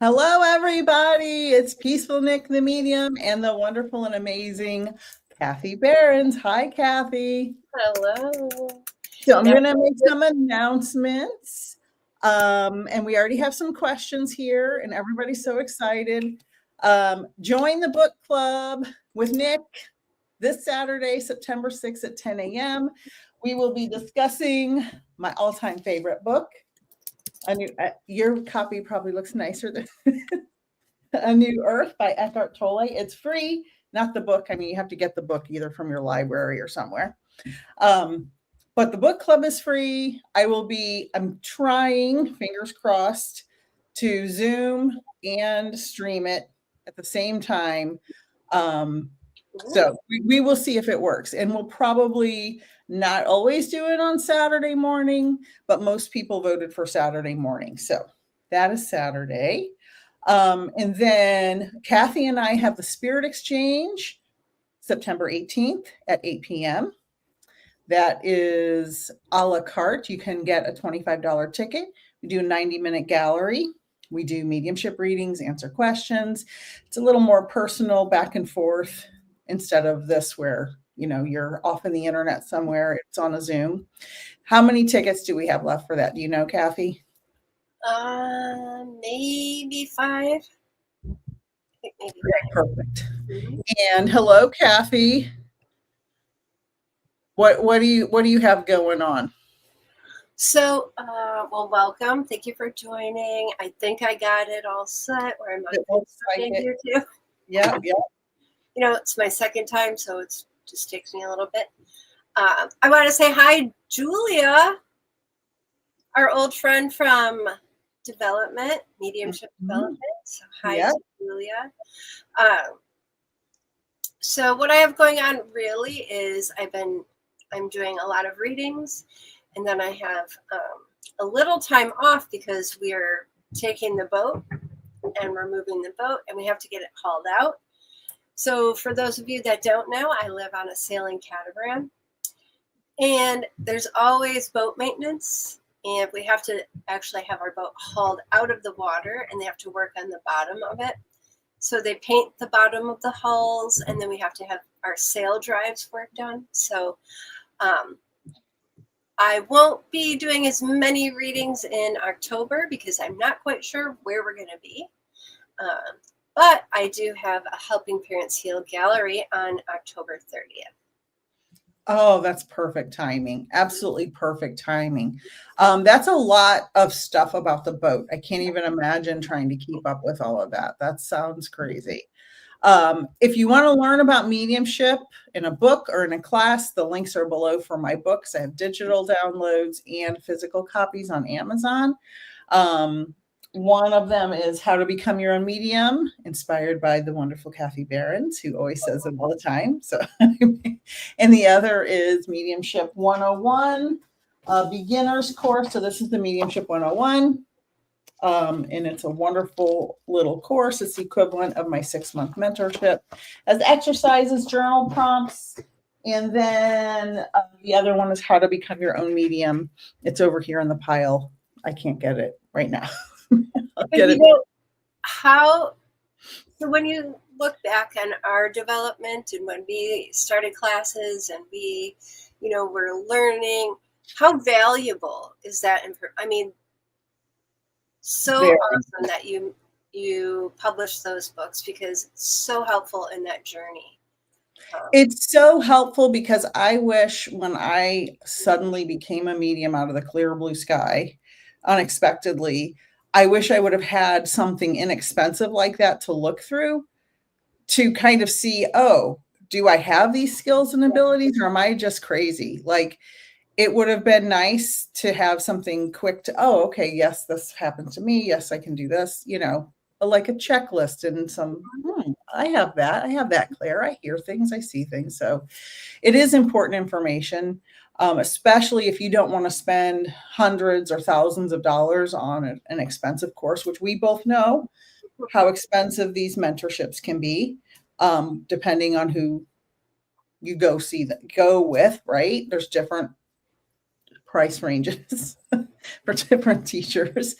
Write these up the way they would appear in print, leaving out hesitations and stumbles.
Hello, everybody. It's Peaceful Nik the Medium and the wonderful and amazing Kathi Behrens. Hi, Kathi. Hello. So I'm going to make some announcements. And we already have some questions here, and everybody's so excited. Join the book club with Nik this Saturday, September 6th at 10 a.m. We will be discussing my all-time favorite book. Your copy probably looks nicer than A New Earth by Eckhart Tolle. It's free, not the book. I mean, you have to get the book either from your library or somewhere. But the book club is free. I'm trying, fingers crossed, to Zoom and stream it at the same time. So we will see if it works. And we'll probably not always do it on Saturday morning, but most people voted for Saturday morning. So that is Saturday. And then Kathi and I have the Spirit Exchange September 18th at 8 p.m. That is a la carte. You can get a $25 ticket. We do a 90-minute gallery. We do mediumship readings, answer questions. It's a little more personal, back and forth, instead of this where, you're off in the internet somewhere. It's on a Zoom. How many tickets do we have left for that? Do you know, Kathi? Maybe 5. I think maybe 5. Perfect. Mm-hmm. And hello, Kathi. What do you have going on? So, welcome. Thank you for joining. I think I got it all set. Where I'm here too. Yeah. It's my second time, so it just takes me a little bit. I want to say hi, Julia, our old friend from development, mediumship development. So hi, to Julia. So what I have going on really is I'm doing a lot of readings, and then I have a little time off because we're taking the boat and we're moving the boat and we have to get it hauled out. So for those of you that don't know, I live on a sailing catamaran, and there's always boat maintenance, and we have to actually have our boat hauled out of the water, and they have to work on the bottom of it. So they paint the bottom of the hulls, and then we have to have our sail drives work done. So I won't be doing as many readings in October because I'm not quite sure where we're going to be. But I do have a Helping Parents Heal gallery on October 30th. Oh, that's perfect timing. Absolutely perfect timing. That's a lot of stuff about the boat. I can't even imagine trying to keep up with all of that. That sounds crazy. If you want to learn about mediumship in a book or in a class, the links are below for my books. I have digital downloads and physical copies on Amazon. One of them is How to Become Your Own Medium, inspired by the wonderful Kathi Behrens, who always says it all the time. So, and the other is Mediumship 101, beginner's course. So this is the Mediumship 101. And it's a wonderful little course. It's the equivalent of my 6-month mentorship, as exercises, journal prompts. And then the other one is How to Become Your Own Medium. It's over here in the pile. I can't get it right now. So when you look back on our development and when we started classes and we, were learning, how valuable is that? I mean, so awesome that you published those books, because it's so helpful in that journey. It's so helpful because I wish when I suddenly became a medium out of the clear blue sky, unexpectedly, I wish I would have had something inexpensive like that to look through to kind of see, oh, do I have these skills and abilities, or am I just crazy? Like, it would have been nice to have something quick to, oh, okay, yes, this happened to me. Yes, I can do this, like a checklist and some, I have that, Claire. I hear things, I see things. So it is important information. Especially if you don't want to spend hundreds or thousands of dollars on an expensive course, which we both know how expensive these mentorships can be, depending on who you go with, right? There's different price ranges for different teachers.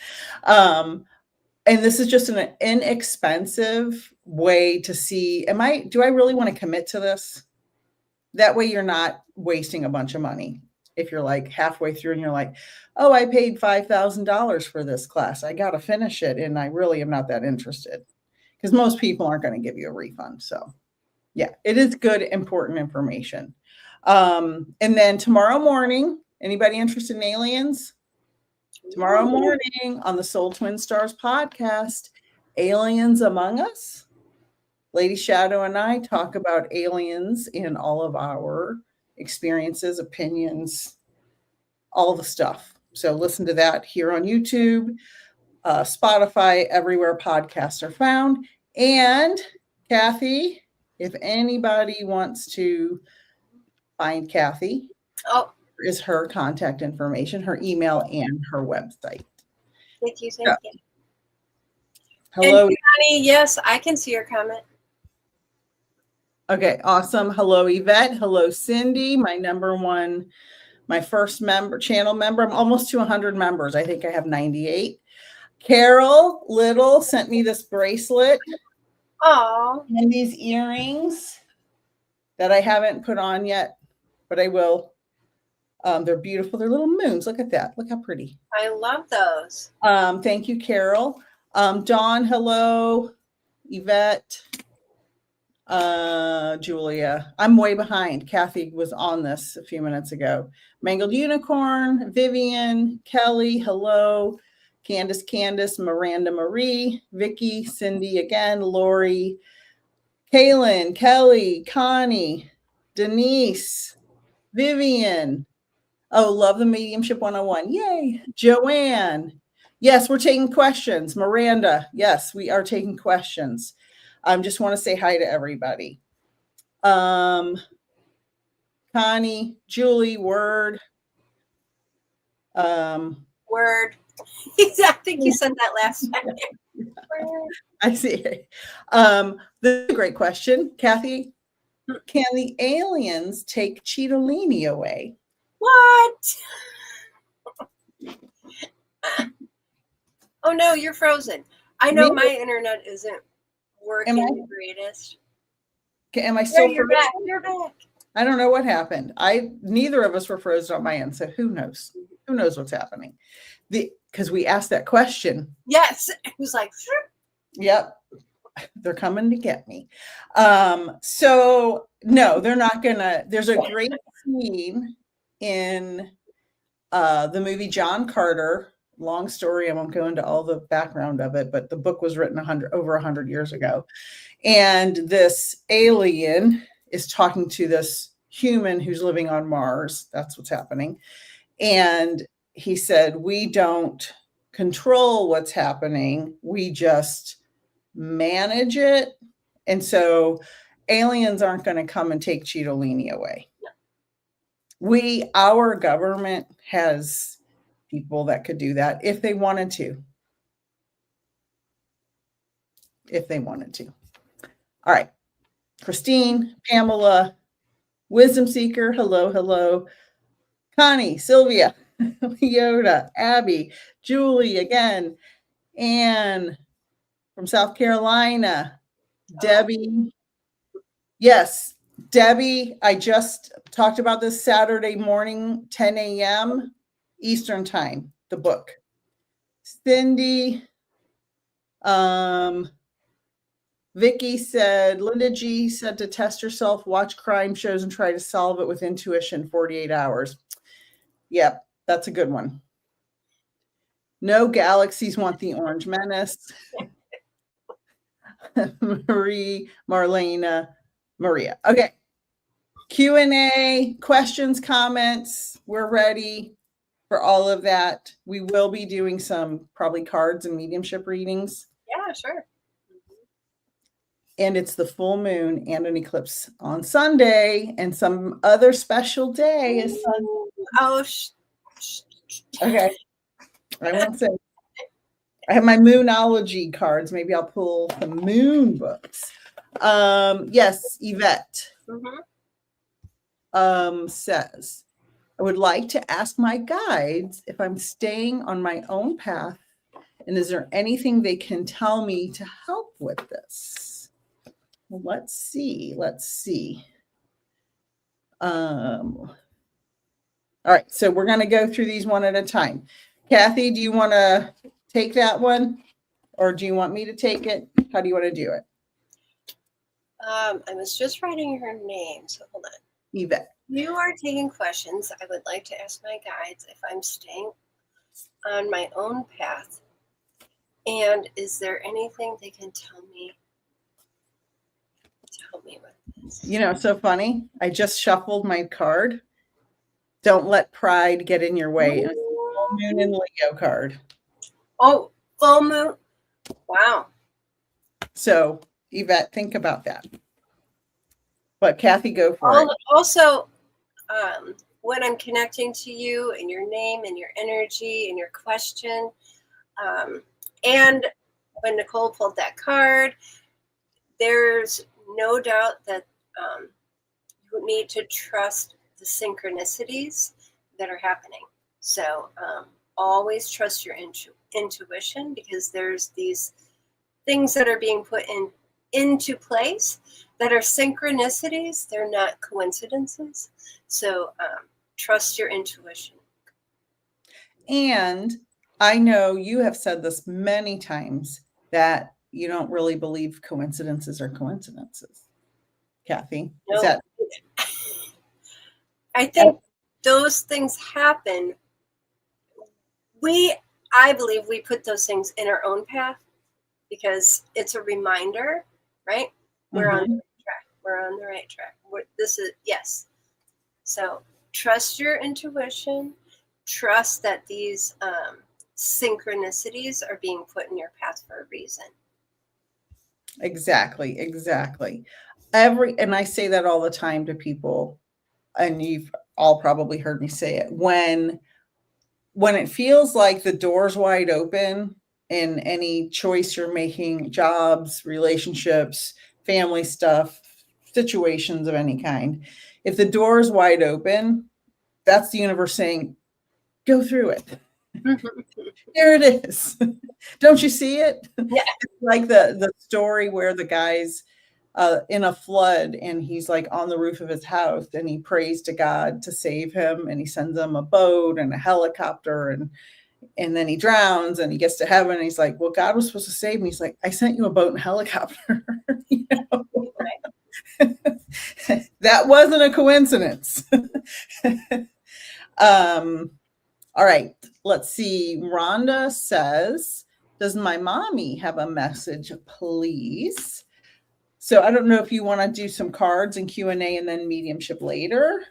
And this is just an inexpensive way to see, do I really want to commit to this? That way you're not wasting a bunch of money. If you're like halfway through and you're like, oh, I paid $5,000 for this class, I got to finish it. And I really am not that interested, because most people aren't going to give you a refund. So yeah, it is good, important information. And then tomorrow morning, anybody interested in aliens? Tomorrow morning on the Soul Twin Stars podcast, Aliens Among Us. Lady Shadow and I talk about aliens in all of our experiences, opinions, all the stuff. So listen to that here on YouTube, Spotify, everywhere podcasts are found. And Kathi, if anybody wants to find Kathi, is her contact information, her email, and her website. Thank you. Thank you. Hello. And Connie, yes, I can see your comment. Okay, awesome. Hello, Yvette. Hello, Cindy. My first channel member. I'm almost to 100 members. I think I have 98. Carol Little sent me this bracelet. Oh. And these earrings that I haven't put on yet, but I will. They're beautiful. They're little moons. Look at that. Look how pretty. I love those. Thank you, Carol. Dawn, hello. Yvette. Julia. I'm way behind. Kathi was on this a few minutes ago. Mangled Unicorn, Vivian, Kelly, hello. Candace, Miranda Marie, Vicky, Cindy again, Lori, Kaylin, Kelly, Connie, Denise, Vivian. Oh, love the Mediumship 101. Yay. Joanne. Yes, we're taking questions. Miranda. Yes, we are taking questions. Just want to say hi to everybody. Connie, Julie, Word. Word. I think you said that last time. I see. This is a great question. Kathi, can the aliens take Cheetolini away? What? Oh no, you're frozen. I know my internet isn't working the greatest. Am I still you're back? You're back. I don't know what happened. Neither of us were frozen on my end, so who knows? Who knows what's happening? Because we asked that question. Yes, it was like. Yep, they're coming to get me. So no, they're not gonna. There's a great scene in the movie John Carter. Long story. I won't go into all the background of it, but the book was written over 100 years ago. And this alien is talking to this human who's living on Mars. That's what's happening. And he said, we don't control what's happening. We just manage it. And so aliens aren't going to come and take Cheetolini away. Our government has people that could do that if they wanted to. All right. Christine, Pamela, Wisdom Seeker, hello. Connie, Sylvia, Leota, Abby, Julie again, Anne from South Carolina, Debbie. Yes, Debbie, I just talked about this Saturday morning, 10 a.m. Eastern time, the book. Cindy, Vicky said, Linda G said to test yourself, watch crime shows and try to solve it with intuition 48 hours. Yep, that's a good one. No galaxies want the orange menace. Marie, Marlena, Maria. Okay. Q&A, questions, comments. We're ready for all of that. We will be doing some probably cards and mediumship readings. Yeah, sure. And it's the full moon and an eclipse on Sunday, and some other special day is Sunday. Oh, okay. I won't say. I have my moonology cards. Maybe I'll pull the moon books. Yes, Yvette says, I would like to ask my guides if I'm staying on my own path And is there anything they can tell me to help with this? Well, let's see. All right, so we're going to go through these one at a time. Kathi, do you want to take that one, or do you want me to take it? How do you want to do it? I was just writing her name, so hold on. Yvette. You are taking questions. I would like to ask my guides if I'm staying on my own path, and is there anything they can tell me to help me with this? You know, so funny. I just shuffled my card. Don't let pride get in your way. Full moon and Leo card. Oh, full moon. Wow. So, Yvette, think about that. But Kathi, go for it. Also, when I'm connecting to you and your name and your energy and your question, and when Nicole pulled that card, there's no doubt that you need to trust the synchronicities that are happening. So always trust your intuition, because there's these things that are being put into place that are synchronicities. They're not coincidences. So trust your intuition. And I know you have said this many times, that you don't really believe coincidences are coincidences. Kathi, No. is that? I think those things happen. I believe we put those things in our own path, because it's a reminder, right? We're on the right track. We're on the right track. Yes. So trust your intuition. Trust that these synchronicities are being put in your path for a reason. Exactly. And I say that all the time to people, and you've all probably heard me say it. When it feels like the door's wide open in any choice you're making, jobs, relationships, family stuff, situations of any kind, if the door is wide open, that's the universe saying, go through it. Here it is. Don't you see it? Yeah. It's like the story where the guy's in a flood, and he's like on the roof of his house, and he prays to God to save him, and he sends him a boat and a helicopter, and then he drowns, and he gets to heaven, and he's like, well, God was supposed to save me. He's like, I sent you a boat and helicopter. You know? That wasn't a coincidence. All right, let's see. Rhonda says, does my mommy have a message, please? So I don't know if you want to do some cards and Q&A and then mediumship later.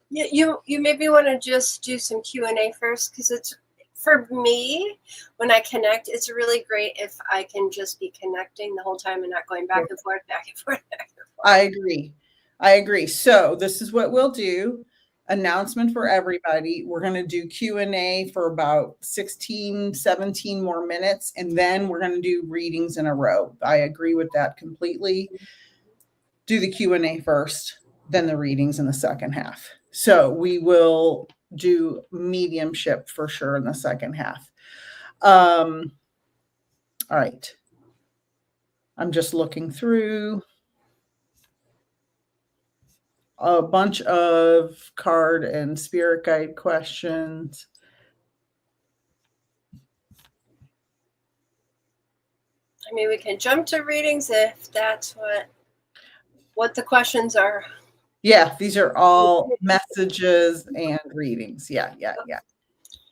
You maybe want to just do some Q&A first, because it's, for me, when I connect, it's really great if I can just be connecting the whole time and not going back and forth, back and forth, back and forth. I agree. So this is what we'll do. Announcement for everybody. We're going to do Q&A for about 16, 17 more minutes, and then we're going to do readings in a row. I agree with that completely. Do the Q&A first, then the readings in the second half. So we will do mediumship for sure in the second half. All right. I'm just looking through a bunch of card and spirit guide questions. I mean, we can jump to readings if that's what the questions are. Yeah, these are all messages and readings. Yeah.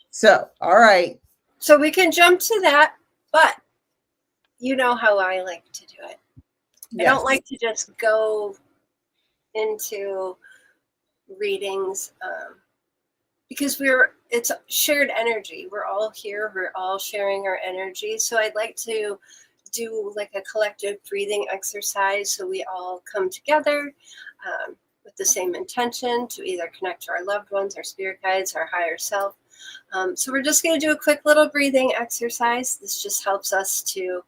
So, all right. So we can jump to that, but you know how I like to do it. Yes. I don't like to just go into readings because it's shared energy. We're all here. We're all sharing our energy. So I'd like to do like a collective breathing exercise, so we all come together with the same intention to either connect to our loved ones, our spirit guides, our higher self. So we're just going to do a quick little breathing exercise. This just helps us to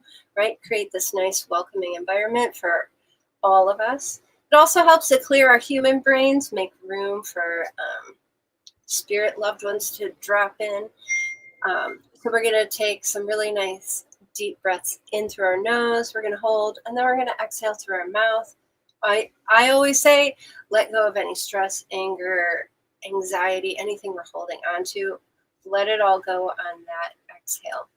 create this nice welcoming environment for all of us. It also helps to clear our human brains, make room for spirit loved ones to drop in. So we're going to take some really nice deep breaths in through our nose. We're going to hold, and then we're going to exhale through our mouth. I always say, let go of any stress, anger, anxiety, anything we're holding on to. Let it all go on that exhale.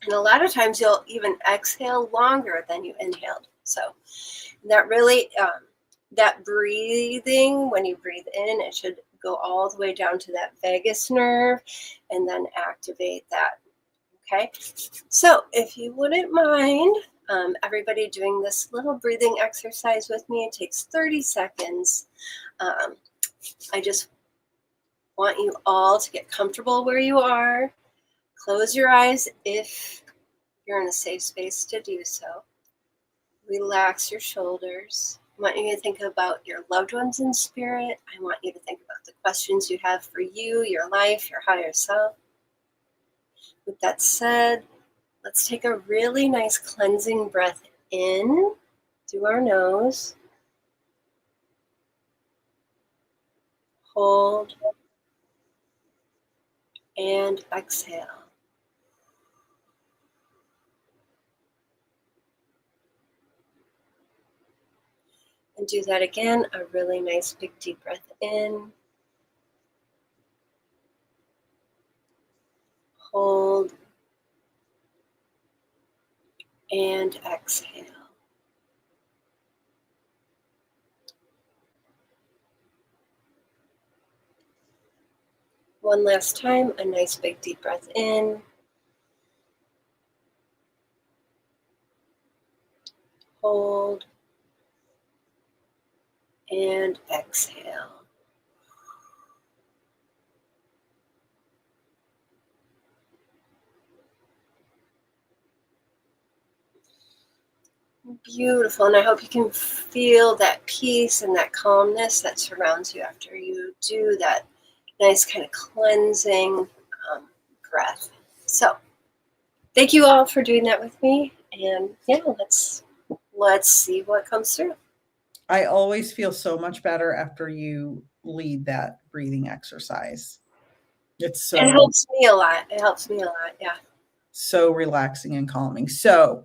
And a lot of times you'll even exhale longer than you inhaled. So that really, that breathing, when you breathe in, it should go all the way down to that vagus nerve and then activate that. Okay. So if you wouldn't mind, everybody doing this little breathing exercise with me, it takes 30 seconds. I just want you all to get comfortable where you are. Close your eyes if you're in a safe space to do so. Relax your shoulders. I want you to think about your loved ones in spirit. I want you to think about the questions you have for you, your life, your higher self. With that said, let's take a really nice cleansing breath in through our nose. Hold and exhale. And do that again, a really nice big deep breath in. Hold and exhale. One last time, a nice big deep breath in. Hold and exhale. Beautiful, and I hope you can feel that peace and that calmness that surrounds you after you do that nice kind of cleansing breath. So thank you all for doing that with me, and yeah, let's see what comes through. I always feel so much better after you lead that breathing exercise. It helps me a lot. Yeah. So relaxing and calming. So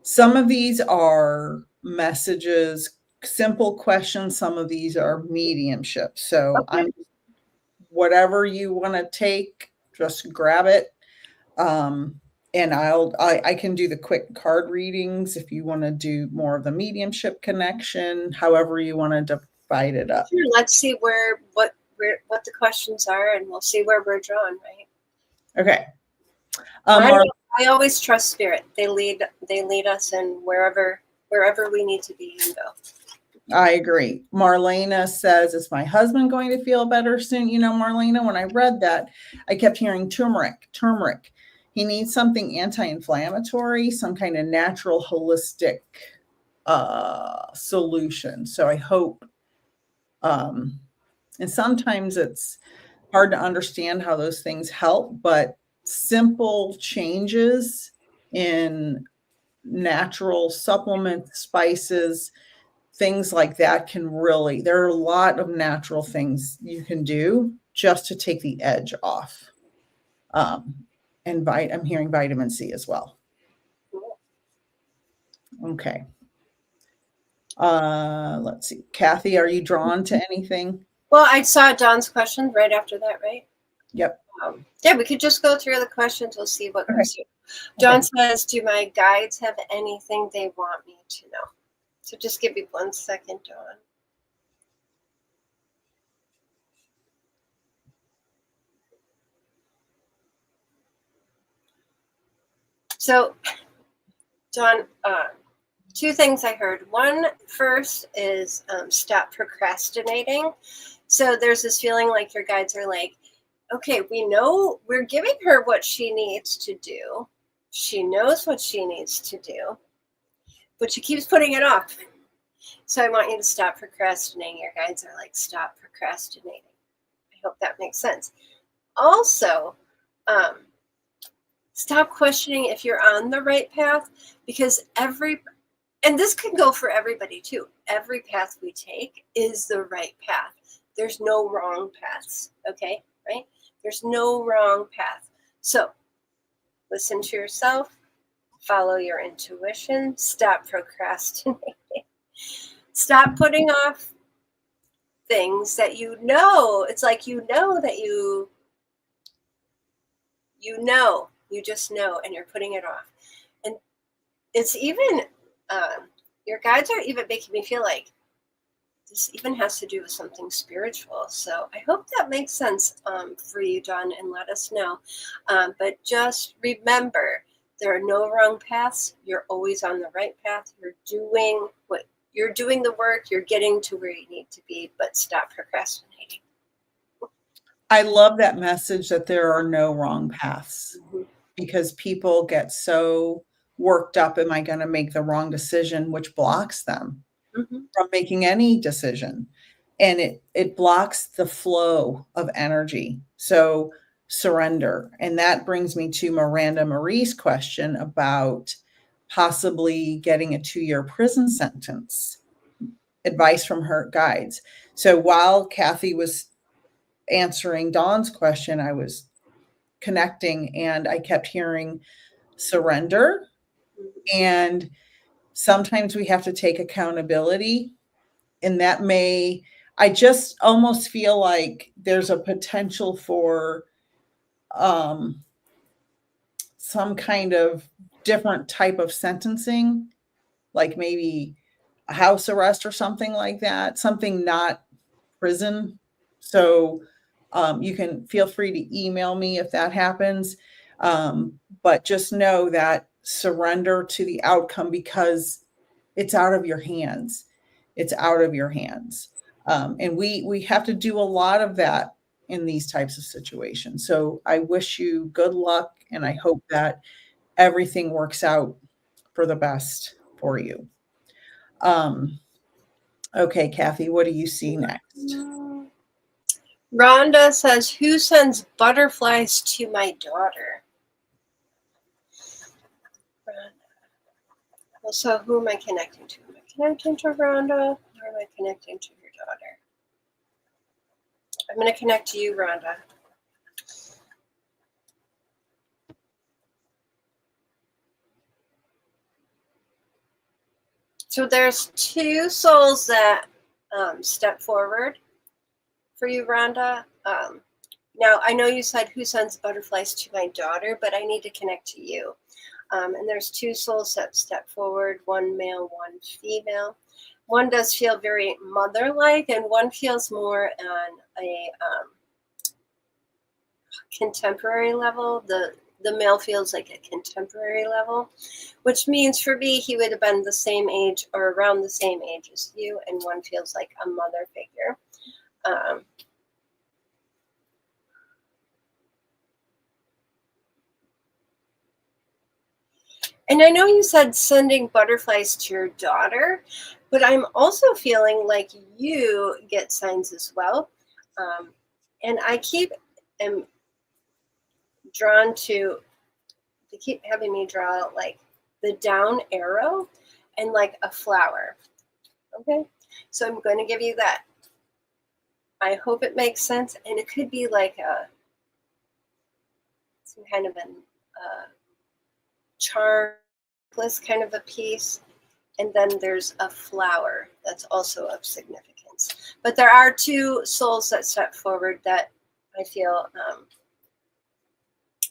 some of these are messages, simple questions. Some of these are mediumship. So Okay. Whatever you want to take, just grab it. And I can do the quick card readings if you want to do more of the mediumship connection, however you want to divide it up. Sure. Let's see what the questions are, and we'll see where we're drawn, right? Okay. I always trust spirit. They lead us in wherever we need to be and go. I agree. Marlena says, is my husband going to feel better soon? You know, Marlena, when I read that, I kept hearing turmeric. He needs something anti-inflammatory, some kind of natural holistic solution. So I hope, and sometimes it's hard to understand how those things help, but simple changes in natural supplements, spices, things like that can really, there are a lot of natural things you can do just to take the edge off. And I'm hearing vitamin C as well. Okay. Let's see. Kathi, are you drawn to anything? Well, I saw Dawn's question right after that, right? Yep. Yeah, we could just go through the questions. We'll see what comes through. Dawn says, do my guides have anything they want me to know? So just give me 1 second, Dawn. So, Dawn, 2 things I heard. One, first is stop procrastinating. So there's this feeling like your guides are like, okay, we know we're giving her what she needs to do. She knows what she needs to do, but she keeps putting it off. So I want you to stop procrastinating. Your guides are like, stop procrastinating. I hope that makes sense. Also, stop questioning if you're on the right path, because and this can go for everybody too. Every path we take is the right path. There's no wrong paths, okay? Right? There's no wrong path. So Listen to yourself. Follow your intuition. Stop procrastinating. Stop putting off things that you know. It's like you know that you just know, and you're putting it off. And it's even, your guides are even making me feel like this even has to do with something spiritual. So I hope that makes sense for you, Dawn, and let us know. But just remember, there are no wrong paths. You're always on the right path. You're doing the work. You're getting to where you need to be, but stop procrastinating. I love that message that there are no wrong paths, Mm-hmm. because people get so worked up. Am I going to make the wrong decision? Which blocks them from making any decision. And it blocks the flow of energy. So surrender. And that brings me to Miranda Marie's question about possibly getting a 2-year prison sentence. Advice from her guides. So while Kathi was answering Dawn's question, I was connecting, and I kept hearing surrender. And sometimes we have to take accountability. And that I just almost feel like there's a potential for some kind of different type of sentencing, like maybe a house arrest or something like that, something not prison. So you can feel free to email me if that happens. But just know that surrender to the outcome, because it's out of your hands. It's out of your hands. And we have to do a lot of that in these types of situations. So I wish you good luck, and I hope that everything works out for the best for you. Okay, Kathi, what do you see next? Rhonda says, who sends butterflies to my daughter? Rhonda. Well, so who am I connecting to? Am I connecting to Rhonda, or am I connecting to your daughter? I'm going to connect to you, Rhonda. So there's 2 souls that step forward for you, Rhonda. Now, I know you said who sends butterflies to my daughter, but I need to connect to you. And there's 2 souls that step forward, one male, one female. One does feel very mother-like, and one feels more on a contemporary level. The male feels like a contemporary level, which means for me, he would have been the same age or around the same age as you, and one feels like a mother figure. And I know you said sending butterflies to your daughter, but I'm also feeling like you get signs as well. And I am drawn to, they keep having me draw like the down arrow and like a flower. Okay, so I'm going to give you that. I hope it makes sense. And it could be like some kind of an charm kind of a piece, and then there's a flower that's also of significance. But there are 2 souls that step forward that I feel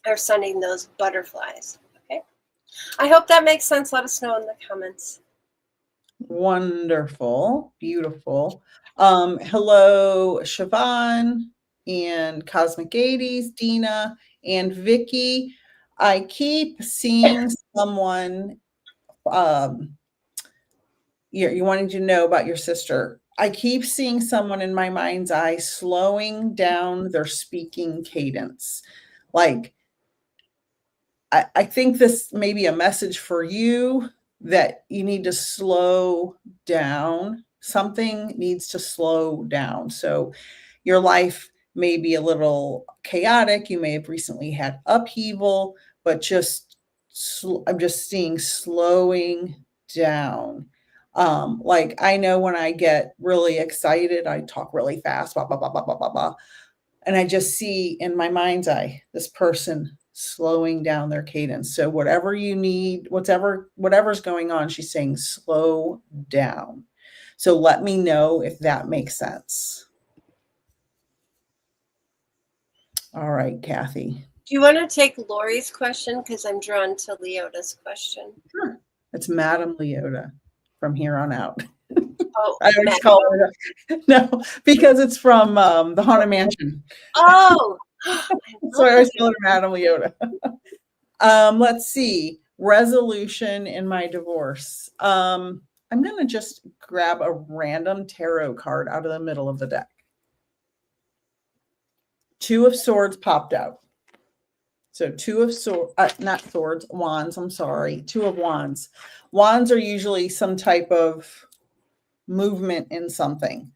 are sending those butterflies. Okay, I hope that makes sense. Let us know in the comments. Wonderful, beautiful. Hello, Siobhan and Cosmic 80s, Dina and Vicky. I keep seeing someone, you're wanting to know about your sister. I keep seeing someone in my mind's eye slowing down their speaking cadence. Like, I think this may be a message for you that you need to slow down. Something needs to slow down. So your life may be a little chaotic. You may have recently had upheaval, but I'm just seeing slowing down. Like, I know when I get really excited, I talk really fast, blah, blah, blah, blah, blah, blah, blah. And I just see in my mind's eye this person slowing down their cadence. So whatever you need, whatever's going on, she's saying slow down. So let me know if that makes sense. All right, Kathi. Do you want to take Lori's question? Because I'm drawn to Leota's question. Sure. It's Madam Leota from here on out. Oh, I always call her no, because it's from the Haunted Mansion. Oh, so I always call her Madam Leota. Let's see. Resolution in my divorce. I'm going to just grab a random tarot card out of the middle of the deck. Two of Swords popped out. So two of swords, not swords, wands, I'm sorry. Two of wands. Wands are usually some type of movement in something.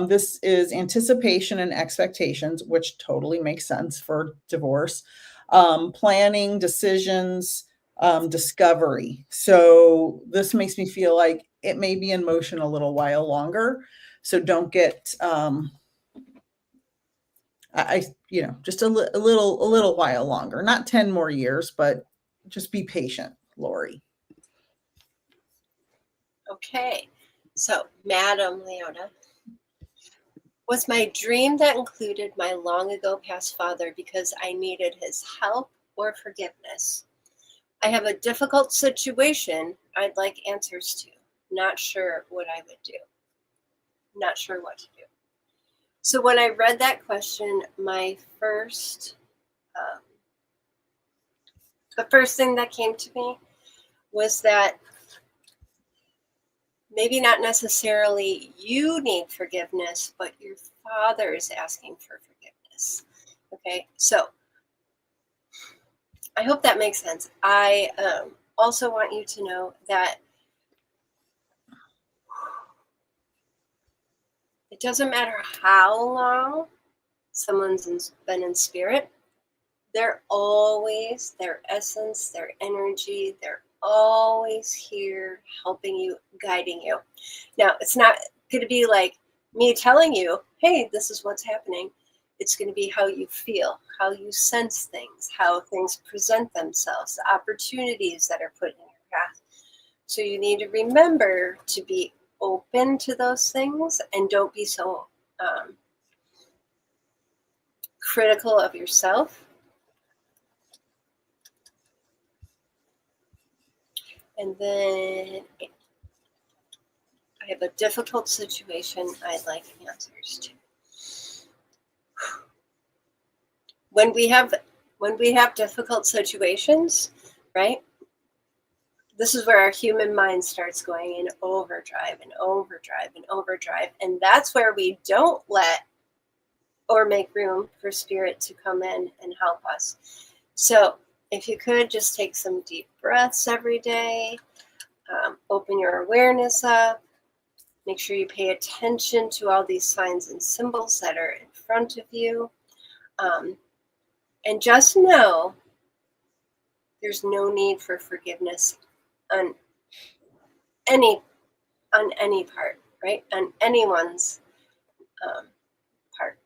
This is anticipation and expectations, which totally makes sense for divorce. Planning, decisions, discovery. So this makes me feel like it may be in motion a little while longer. So don't get, just a little while longer, not 10 more years, but just be patient, Lori. Okay. So, Madam Leota, was my dream that included my long ago past father because I needed his help or forgiveness? I have a difficult situation I'd like answers to. Not sure what I would do. Not sure what to do. So when I read that question, the first thing that came to me was that maybe not necessarily you need forgiveness, but your father is asking for forgiveness. Okay, so I hope that makes sense. I also want you to know that it doesn't matter how long someone's been in spirit, they're always, their essence, their energy, they're always here helping you, guiding you. Now, it's not going to be like me telling you, hey, this is what's happening. It's going to be how you feel, how you sense things, how things present themselves, the opportunities that are put in your path. So you need to remember to be open to those things and don't be so critical of yourself. And then I have a difficult situation I'd like answers to. When we have difficult situations, right? This is where our human mind starts going in overdrive and overdrive and overdrive. And that's where we don't let or make room for spirit to come in and help us. So if you could just take some deep breaths every day, open your awareness up, make sure you pay attention to all these signs and symbols that are in front of you. And just know there's no need for forgiveness on any part, right? On anyone's part.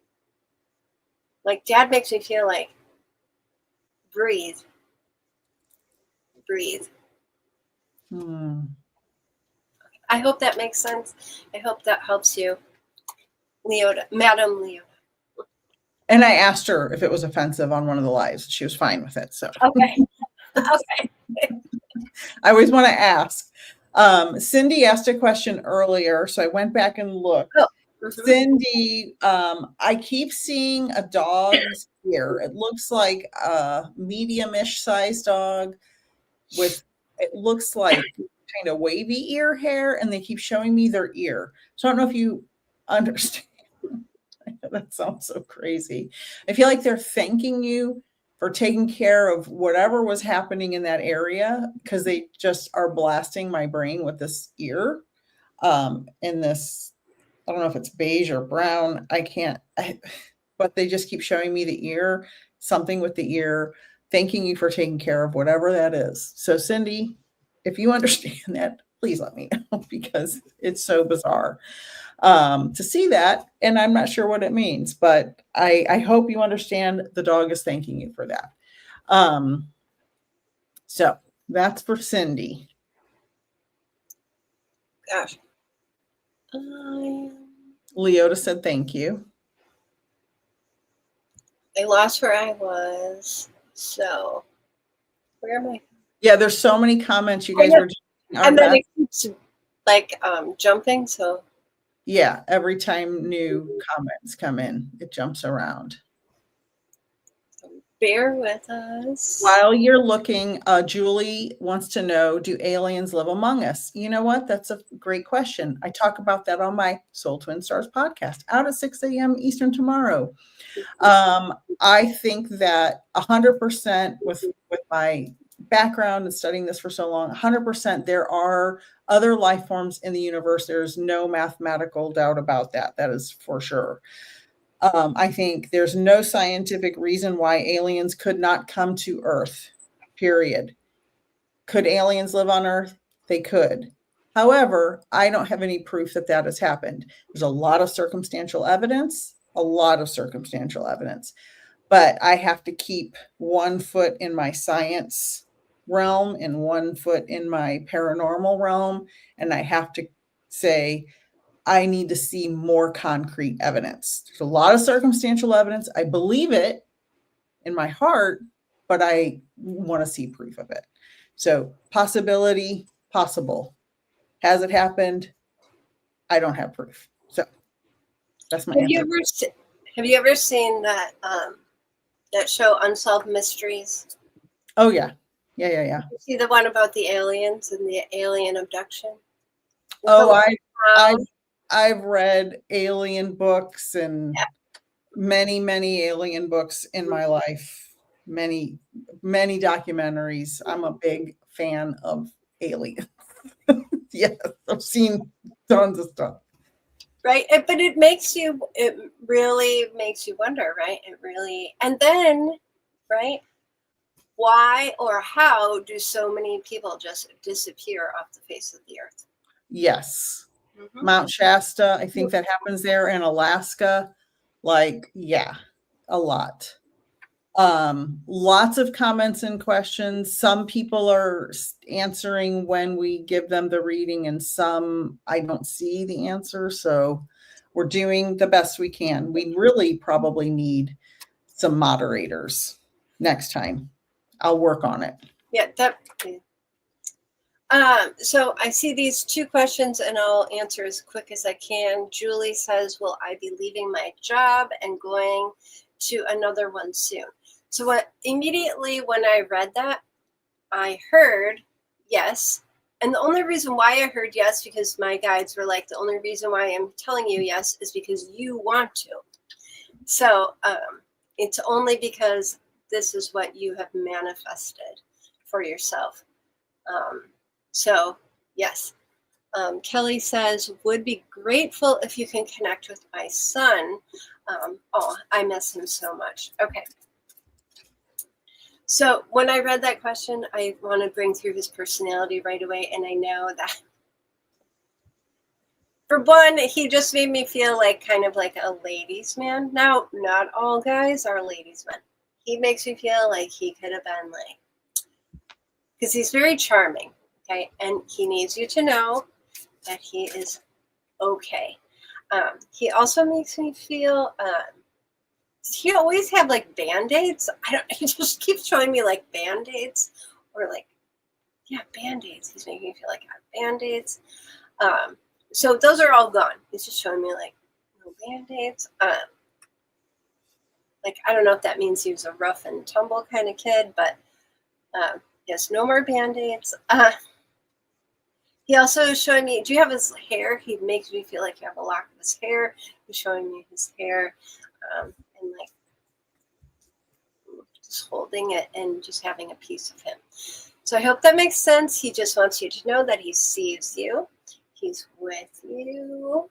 Like Dad makes me feel like breathe. I hope that makes sense. I hope that helps you, Leota, Madam Leota. And I asked her if it was offensive on one of the lives. She was fine with it. So okay. Okay. I always want to ask. Cindy asked a question earlier, so I went back and looked. Oh. Mm-hmm. Cindy, I keep seeing a dog's ear. It looks like a medium-ish sized dog with, it looks like kind of wavy ear hair, and they keep showing me their ear. So I don't know if you understand. That sounds so crazy. I feel like they're thanking you for taking care of whatever was happening in that area, because they just are blasting my brain with this ear. In this, I don't know if it's beige or brown. But they just keep showing me the ear, something with the ear, thanking you for taking care of whatever that is. So Cindy, if you understand that, please let me know, because it's so bizarre to see that. And I'm not sure what it means, but I hope you understand the dog is thanking you for that. So that's for Cindy. Gosh. Leota said thank you. I lost where I was. So where am I? Yeah, there's so many comments. You guys were doing our and then best. it keeps like jumping. So yeah, every time new comments come in, it jumps around. Bear with us. While you're looking, Julie wants to know, do aliens live among us? You know what? That's a great question. I talk about that on my Soul Twin Stars podcast out at 6 a.m. Eastern tomorrow. I think that 100% with my background and studying this for so long, 100% there are other life forms in the universe. There's no mathematical doubt about that. That is for sure. I think there's no scientific reason why aliens could not come to Earth, period. Could aliens live on Earth? They could. However, I don't have any proof that that has happened. There's a lot of circumstantial evidence, but I have to keep 1 foot in my science realm and 1 foot in my paranormal realm. And I have to say, I need to see more concrete evidence. There's a lot of circumstantial evidence. I believe it in my heart, but I want to see proof of it. So possibility, possible. Has it happened? I don't have proof. So that's my answer. Have you ever seen that that show Unsolved Mysteries? Oh yeah. Yeah. You see the one about the aliens and the alien abduction? Oh, I've read alien books and many alien books in my life. Many documentaries. I'm a big fan of aliens. Yes, I've seen tons of stuff. Right, but it really makes you wonder, right? It really, and then, right? Why or how do so many people just disappear off the face of the earth? Yes. Mm-hmm. Mount Shasta, I think that happens there in Alaska. Like, yeah, a lot. Lots of comments and questions. Some people are answering when we give them the reading, and some I don't see the answer. So we're doing the best we can. We really probably need some moderators next time. I'll work on it. Yeah, so I see these 2 questions and I'll answer as quick as I can. Julie says, will I be leaving my job and going to another one soon? So immediately when I read that, I heard yes. And the only reason why I heard yes, because my guides were like, the only reason why I'm telling you yes is because you want to. So it's only because this is what you have manifested for yourself. So yes. Kelly says, would be grateful if you can connect with my son. Oh, I miss him so much. Okay. So when I read that question, I want to bring through his personality right away. And I know that for one, he just made me feel like kind of like a ladies' man. Now, not all guys are ladies' men. He makes me feel like he could have been like, because he's very charming. Okay. And he needs you to know that he is okay. He also makes me feel, he always have like Band-Aids. He just keeps showing me like Band-Aids or like, yeah, Band-Aids. He's making me feel like I have Band-Aids. So those are all gone. He's just showing me like no Band-Aids. Like, I don't know if that means he was a rough and tumble kind of kid, but yes, no more Band-Aids. He also is showing me, do you have his hair? He makes me feel like you have a lock of his hair. He's showing me his hair and like just holding it and just having a piece of him. So I hope that makes sense. He just wants you to know that he sees you. He's with you.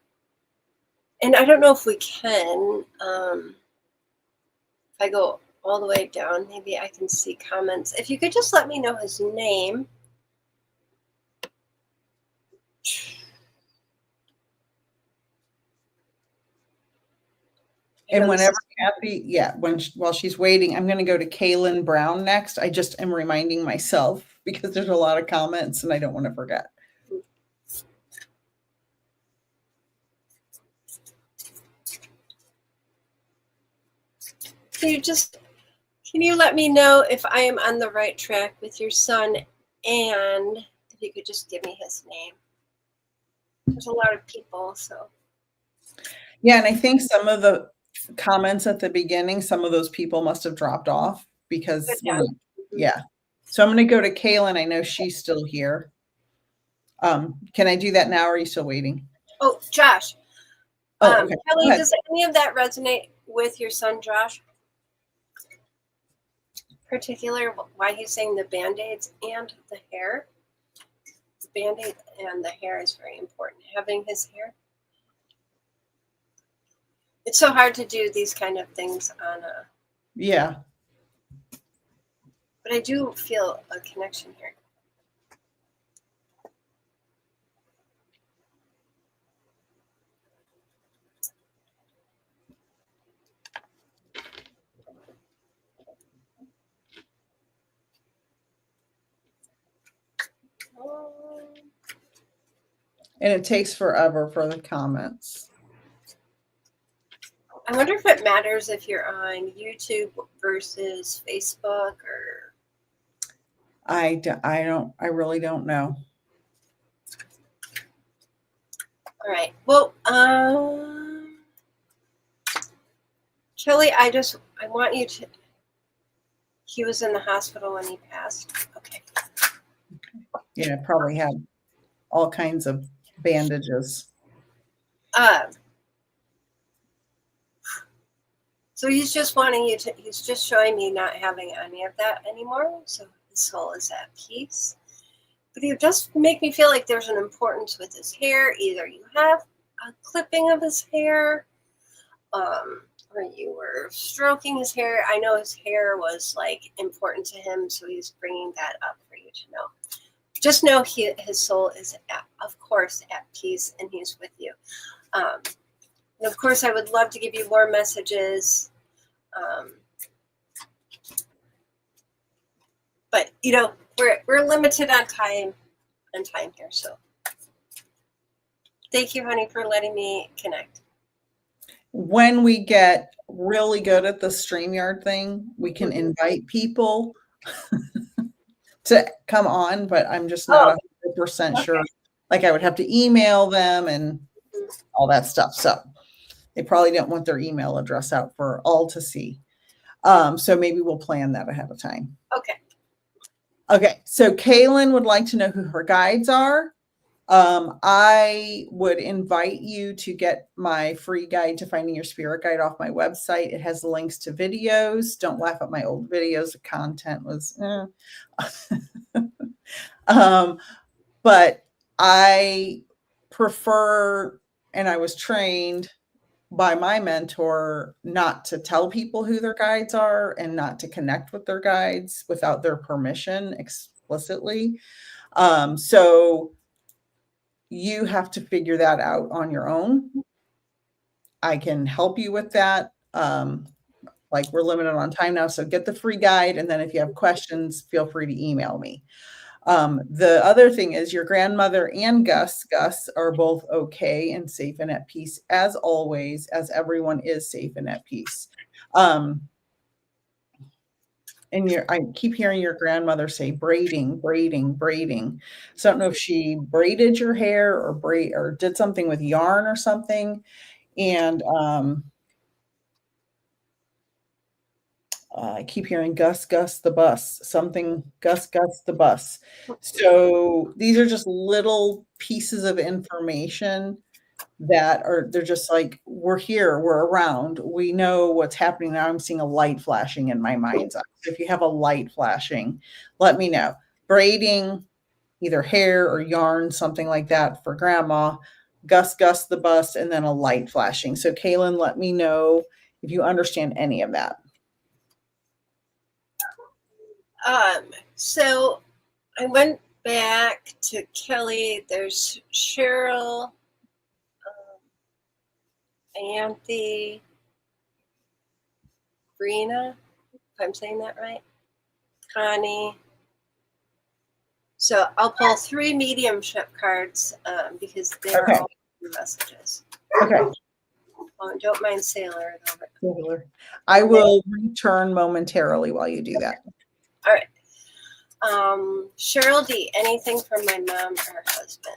And I don't know if we can, if I go all the way down, maybe I can see comments. If you could just let me know his name. And whenever Kathi, while she's waiting, I'm going to go to Kaylin Brown next. I just am reminding myself because there's a lot of comments and I don't want to forget. Can you let me know if I am on the right track with your son, and if you could just give me his name? There's a lot of people, so. Yeah, and I think some of the comments at the beginning, some of those people must have dropped off because, yeah. So I'm going to go to Kaylin. I know she's still here. Can I do that now, or are you still waiting? Oh, Josh. Okay. Kelly, does any of that resonate with your son, Josh? Particular why he's saying the Band-Aids and the hair. The Band-Aid and the hair is very important. Having his hair. It's so hard to do these kind of things on a. Yeah. But I do feel a connection here. And it takes forever for the comments. I wonder if it matters if you're on YouTube versus Facebook or. I really don't know. All right. Well, Kelly, I want you to. He was in the hospital when he passed. Okay. Yeah, probably had all kinds of bandages. So he's just wanting you to. He's just showing me not having any of that anymore. So his soul is at peace. But it does make me feel like there's an importance with his hair. Either you have a clipping of his hair, or you were stroking his hair. I know his hair was like important to him, so he's bringing that up for you to know. Just know his soul is, of course, at peace, and he's with you. And of course, I would love to give you more messages. But we're limited on time here, so thank you, honey, for letting me connect. When we get really good at the StreamYard thing, we can invite people to come on, but I'm just not 100% sure. Like I would have to email them and all that stuff. So they probably don't want their email address out for all to see. So maybe we'll plan that ahead of time. Okay. So Kaylin would like to know who her guides are. I would invite you to get my free guide to finding your spirit guide off my website. It has links to videos. Don't laugh at my old videos. The content was, but I prefer, and I was trained by my mentor not to tell people who their guides are and not to connect with their guides without their permission explicitly. So you have to figure that out on your own. I can help you with that. Like we're limited on time now, so get the free guide. And then if you have questions, feel free to email me. The other thing is your grandmother and Gus are both okay and safe and at peace as always, as everyone is safe and at peace. And I keep hearing your grandmother say braiding. So I don't know if she braided your hair or did something with yarn or something. And I keep hearing Gus the bus, something Gus the bus. So these are just little pieces of information that they're just like, we're here, we're around, we know what's happening now. I'm seeing a light flashing in my mind's eye. So if you have a light flashing, let me know. Braiding, either hair or yarn, something like that for grandma, Gus the bus, and then a light flashing. So Kaylin, let me know if you understand any of that. So I went back to Kelly. There's Cheryl, Anthe, Brina, if I'm saying that right, Connie. So I'll pull 3 mediumship cards because they're all messages. Okay. Oh, don't mind Sailor. I will return momentarily while you do that. All right. Cheryl D, anything from my mom or husband?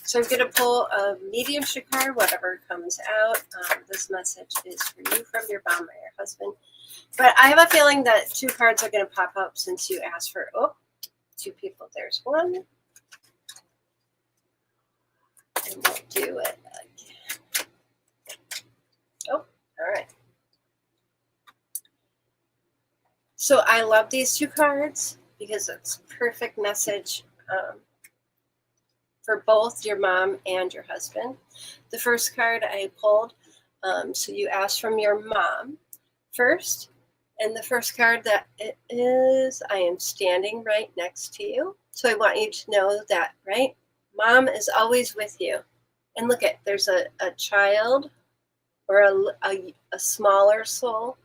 So I'm going to pull a mediumship card, whatever comes out. This message is for you from your mom or your husband. But I have a feeling that 2 cards are going to pop up since you asked for, 2 people. There's 1. And we'll do it again. Oh, all right. So I love these 2 cards because it's a perfect message for both your mom and your husband. The first card I pulled, so you asked from your mom first. And the first card that it is, I am standing right next to you. So I want you to know that, right? Mom is always with you. And look at, there's a child or a smaller soul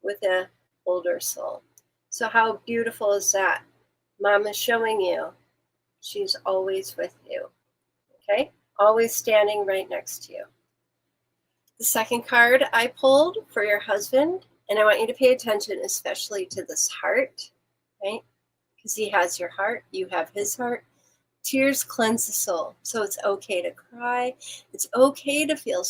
with an older soul. So how beautiful is that? Mom is showing you she's always with you. Okay? Always standing right next to you. The second card I pulled for your husband, and I want you to pay attention especially to this heart, right? Because he has your heart, you have his heart. Tears cleanse the soul. So it's okay to cry. It's okay to feel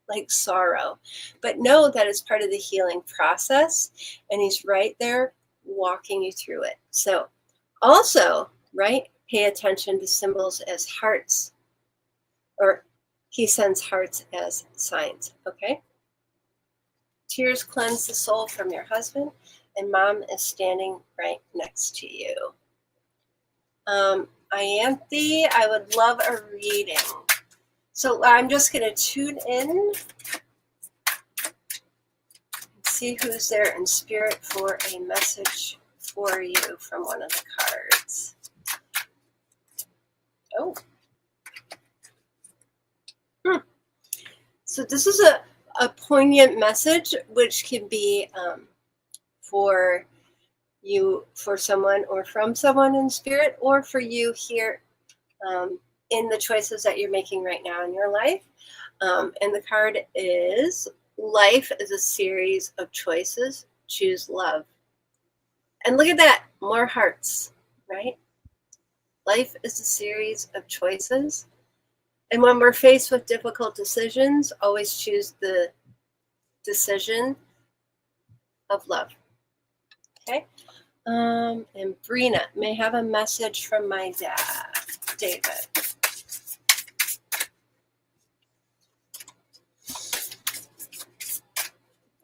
like sorrow. But know that it's part of the healing process, and he's right there walking you through it. So also, right, pay attention to symbols as hearts, or he sends hearts as signs, okay? Tears cleanse the soul from your husband, and mom is standing right next to you. Ianthe, I would love a reading. So I'm just going to tune in and see who's there in spirit for a message for you from one of the cards. Oh. So this is a poignant message, which can be for you, for someone, or from someone in spirit, or for you here in the choices that you're making right now in your life. And the card is, life is a series of choices. Choose love. And look at that, more hearts, right? Life is a series of choices. And when we're faced with difficult decisions, always choose the decision of love. Okay? And Brina may have a message from my dad, David.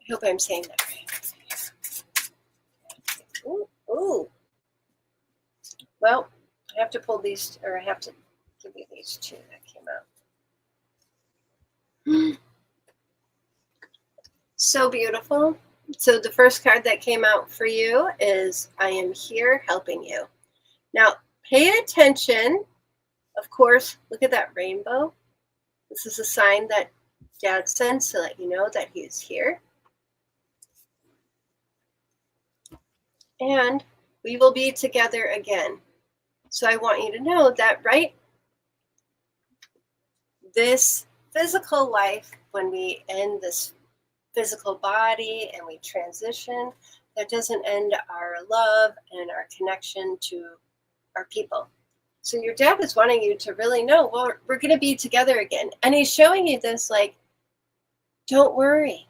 I hope I'm saying that right. Ooh. Well, I have to pull these, or I have to give you these 2 that came out. So beautiful. So the first card that came out for you is, I am here helping you. Now, pay attention. Of course, look at that rainbow. This is a sign that Dad sends to let you know that he is here. And we will be together again. So I want you to know that, right? This physical life, when we end this physical body and we transition, that doesn't end our love and our connection to our people. So your dad is wanting you to really know, well, we're going to be together again. And he's showing you this, like, don't worry,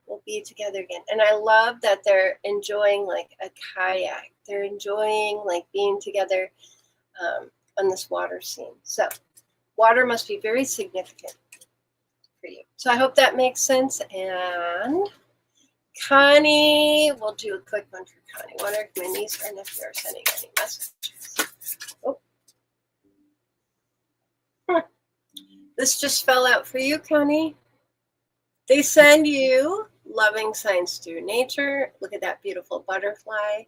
we'll be together again. And I love that they're enjoying like a kayak. They're enjoying like being together on this water scene. So water must be very significant for you. So I hope that makes sense. And Connie, we'll do a quick one for Connie. Wonder if my niece or nephew are sending any messages. Oh. This just fell out for you, Connie. They send you loving signs through nature. Look at that beautiful butterfly.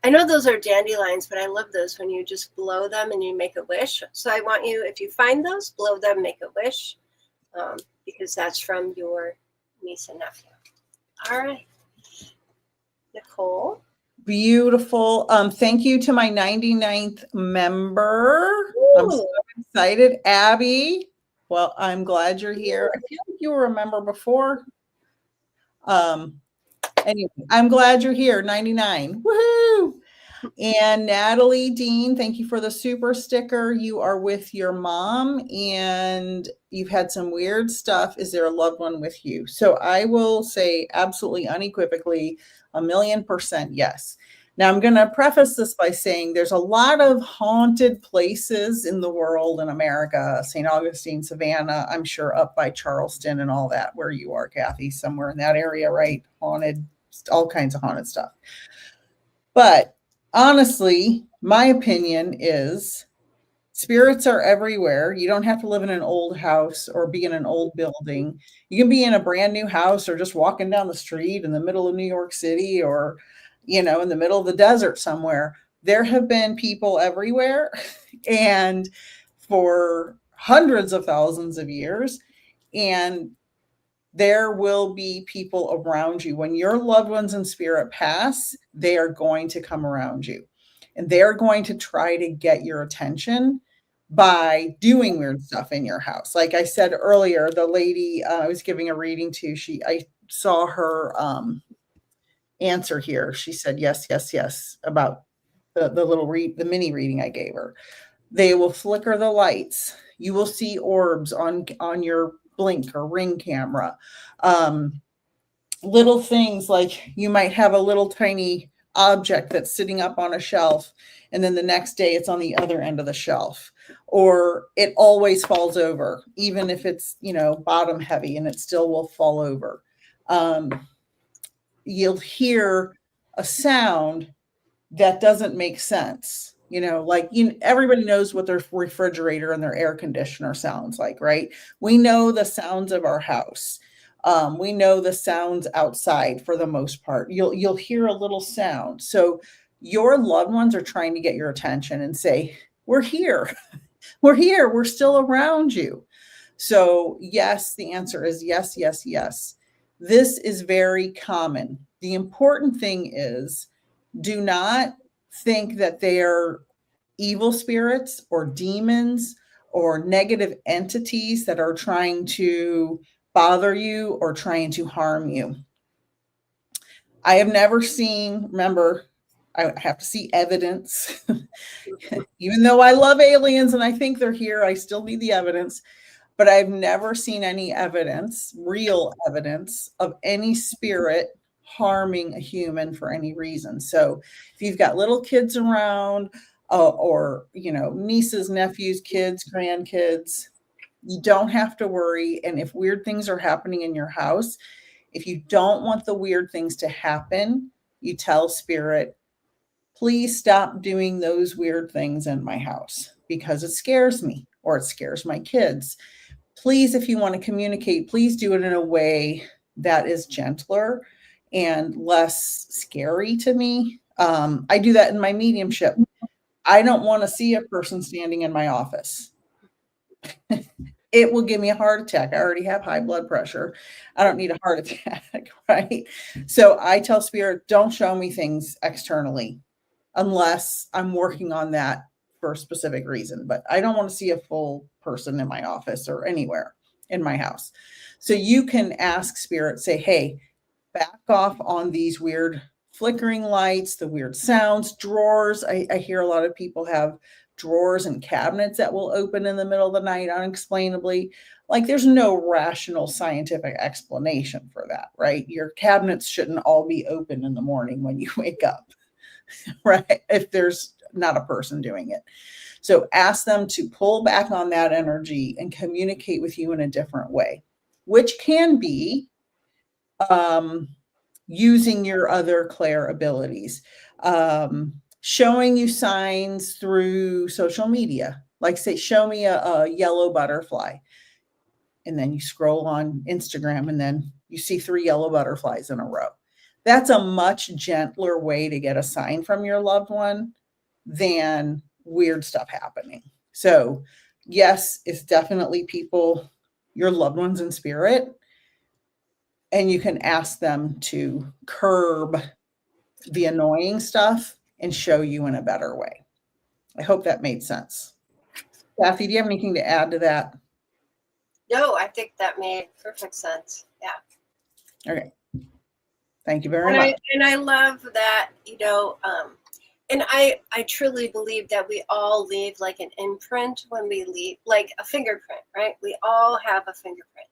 I know those are dandelions, but I love those when you just blow them and you make a wish. So I want you, if you find those, blow them, make a wish, because that's from your niece and nephew. All right. Nicole. Beautiful. Thank you to my 99th member. Ooh. I'm so excited. Abby, well, I'm glad you're here. I feel like you were a member before. Anyway, I'm glad you're here. 99. Woohoo! And Natalie Dean, thank you for the super sticker. You are with your mom and you've had some weird stuff. Is there a loved one with you? So I will say absolutely unequivocally 1,000,000% yes. Now I'm going to preface this by saying there's a lot of haunted places in the world in America, St. Augustine, Savannah, I'm sure up by Charleston and all that, where you are, Kathi, somewhere in that area, right? Haunted, all kinds of haunted stuff. But honestly, my opinion is spirits are everywhere. You don't have to live in an old house or be in an old building. You can be in a brand new house or just walking down the street in the middle of New York City or, in the middle of the desert somewhere. There have been people everywhere and for hundreds of thousands of years. And there will be people around you. When your loved ones in spirit pass, they are going to come around you and they're going to try to get your attention by doing weird stuff in your house. Like I said earlier, the lady I was giving a reading to, I saw her answer here. She said, yes, yes, yes, about the mini reading I gave her. They will flicker the lights. You will see orbs on your blink or ring camera. Little things like you might have a little tiny object that's sitting up on a shelf and then the next day it's on the other end of the shelf, or it always falls over even if it's bottom heavy and it still will fall over. You'll hear a sound that doesn't make sense. Everybody knows what their refrigerator and their air conditioner sounds like, right? We know the sounds of our house. We know the sounds outside for the most part. You'll hear a little sound. So your loved ones are trying to get your attention and say, we're here. We're here. We're still around you. So yes, the answer is yes, yes, yes. This is very common. The important thing is, do not think that they're evil spirits or demons or negative entities that are trying to bother you or trying to harm you. I have never seen, remember, I have to see evidence. Even though I love aliens and I think they're here, I still need the evidence. But I've never seen any evidence, real evidence, of any spirit harming a human for any reason. So if you've got little kids around or nieces, nephews, kids, grandkids, you don't have to worry. And if weird things are happening in your house, if you don't want the weird things to happen, you tell spirit, please stop doing those weird things in my house because it scares me or it scares my kids. Please, if you want to communicate, please do it in a way that is gentler and less scary to me. I do that in my mediumship. I don't want to see a person standing in my office. It will give me a heart attack. I already have high blood pressure. I don't need a heart attack, right? So I tell spirit, don't show me things externally unless I'm working on that for a specific reason. But I don't want to see a full person in my office or anywhere in my house. So you can ask spirit, say, hey, back off on these weird flickering lights, the weird sounds, drawers. I hear a lot of people have drawers and cabinets that will open in the middle of the night unexplainably. Like there's no rational scientific explanation for that, right? Your cabinets shouldn't all be open in the morning when you wake up, right? If there's not a person doing it. So ask them to pull back on that energy and communicate with you in a different way, which can be using your other clair abilities, showing you signs through social media, like say, show me a yellow butterfly. And then you scroll on Instagram and then you see 3 yellow butterflies in a row. that's a much gentler way to get a sign from your loved one than weird stuff happening. So yes, it's definitely people, your loved ones in spirit, and you can ask them to curb the annoying stuff and show you in a better way. I hope that made sense. Kathi, do you have anything to add to that? No, I think that made perfect sense. Yeah. Okay. Thank you very much. And I love that, and I truly believe that we all leave like an imprint when we leave, like a fingerprint, right? We all have a fingerprint.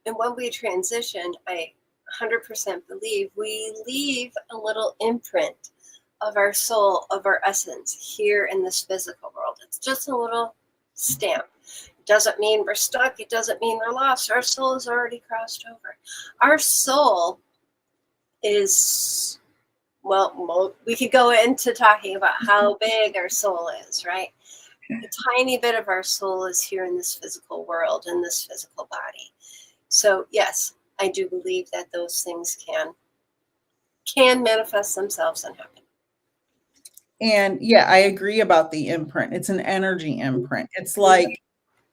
And when we transition, I 100% believe we leave a little imprint of our soul, of our essence here in this physical world. It's just a little stamp. It doesn't mean we're stuck. It doesn't mean we're lost. Our soul has already crossed over. Our soul is, well, we could go into talking about how big our soul is, right? A tiny bit of our soul is here in this physical world, in this physical body. So yes, I do believe that those things can manifest themselves and happen. And yeah, I agree about the imprint. It's an energy imprint. It's like,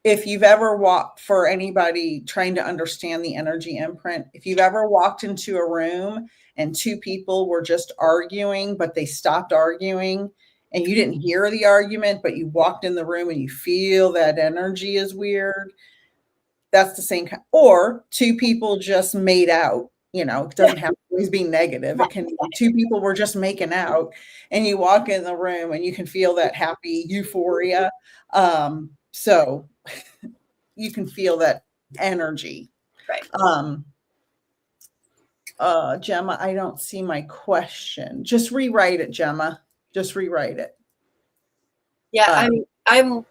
if you've ever walked, for anybody trying to understand the energy imprint, if you've ever walked into a room and two people were just arguing, but they stopped arguing and you didn't hear the argument, but you walked in the room and you feel that energy is weird, that's the same kind. Or two people just made out, it doesn't have to always be negative. It can be two people were just making out and you walk in the room and you can feel that happy euphoria. So you can feel that energy. Right. Gemma, I don't see my question. Just rewrite it, Gemma. Just rewrite it. Yeah, I'm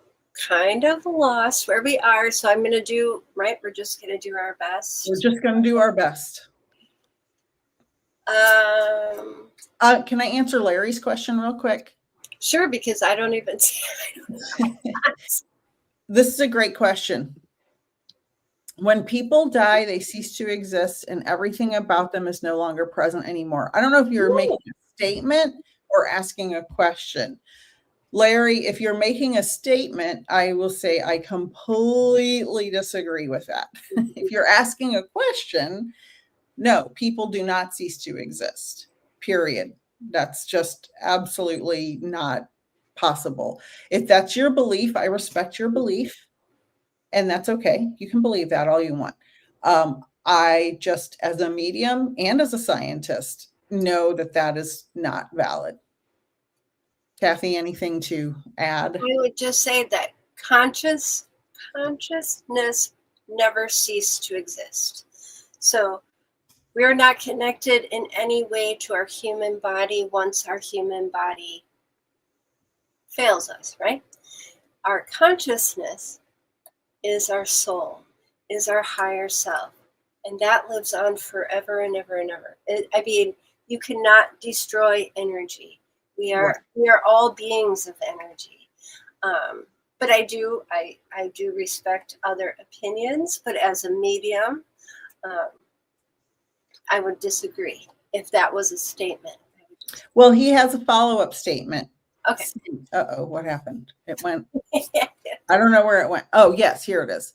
kind of lost where we are. So I'm going to do, right? We're just going to do our best. We're just going to do our best. Can I answer Larry's question real quick? Sure, because I don't even see. This is a great question. When people die, they cease to exist and everything about them is no longer present anymore. I don't know if you're making a statement or asking a question. Larry, if you're making a statement, I will say I completely disagree with that. If you're asking a question, no, people do not cease to exist, period. That's just absolutely not possible. If that's your belief, I respect your belief, and that's okay. You can believe that all you want. I just, as a medium and as a scientist, know that that is not valid. Kathi, anything to add? I would just say that consciousness never ceased to exist. So we are not connected in any way to our human body once our human body fails us, right? Our consciousness is our soul, is our higher self, and that lives on forever and ever and ever. I mean, you cannot destroy energy. We are all beings of energy. But I do respect other opinions, but as a medium, I would disagree if that was a statement. Well, he has a follow-up statement. Okay. Uh-oh, what happened? It went, I don't know where it went. Oh, yes, here it is.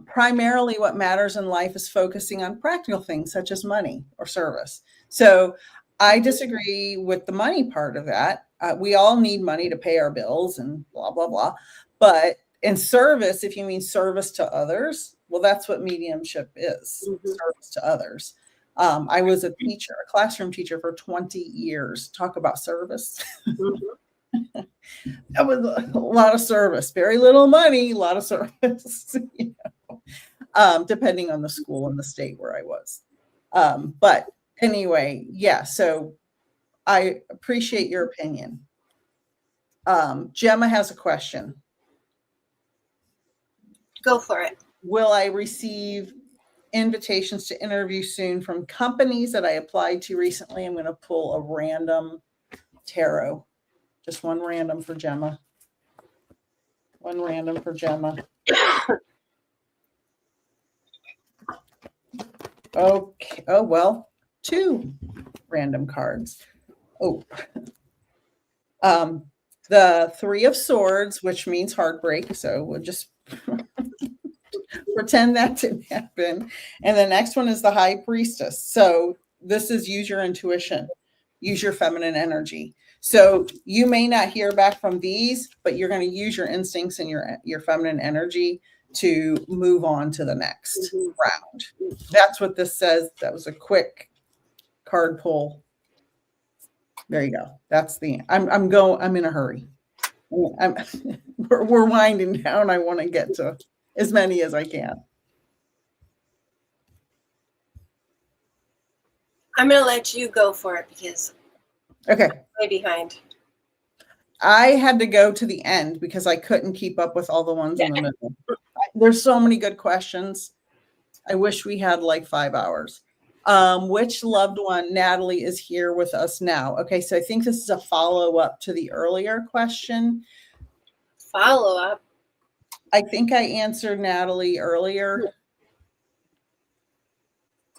Primarily what matters in life is focusing on practical things such as money or service. So I disagree with the money part of that. We all need money to pay our bills and blah, blah, blah. But in service, if you mean service to others, well, that's what mediumship is, service to others. I was a teacher, a classroom teacher for 20 years. Talk about service. That was a lot of service, very little money, a lot of service, depending on the school and the state where I was. But anyway, yeah, so I appreciate your opinion. Gemma has a question. Go for it. Will I receive invitations to interview soon from companies that I applied to recently? I'm going to pull a random tarot. Just one random for Gemma. One random for Gemma. Okay. Oh, well, two. random cards. Oh, the Three of Swords, which means heartbreak. So we'll just pretend that didn't happen. And the next one is the High Priestess. So this is use your intuition, use your feminine energy. So you may not hear back from these, but you're going to use your instincts and your feminine energy to move on to the next round. That's what this says. That was a quick card pull. There you go. That's the, I'm in a hurry. We're winding down. I want to get to as many as I can. I'm going to let you go for it because okay, I'm way behind. I had to go to the end because I couldn't keep up with all the ones in the middle. There's so many good questions. I wish we had like 5 hours. Which loved one, Natalie, is here with us now? Okay, so I think this is a follow-up to the earlier question. Follow-up? I think I answered Natalie earlier.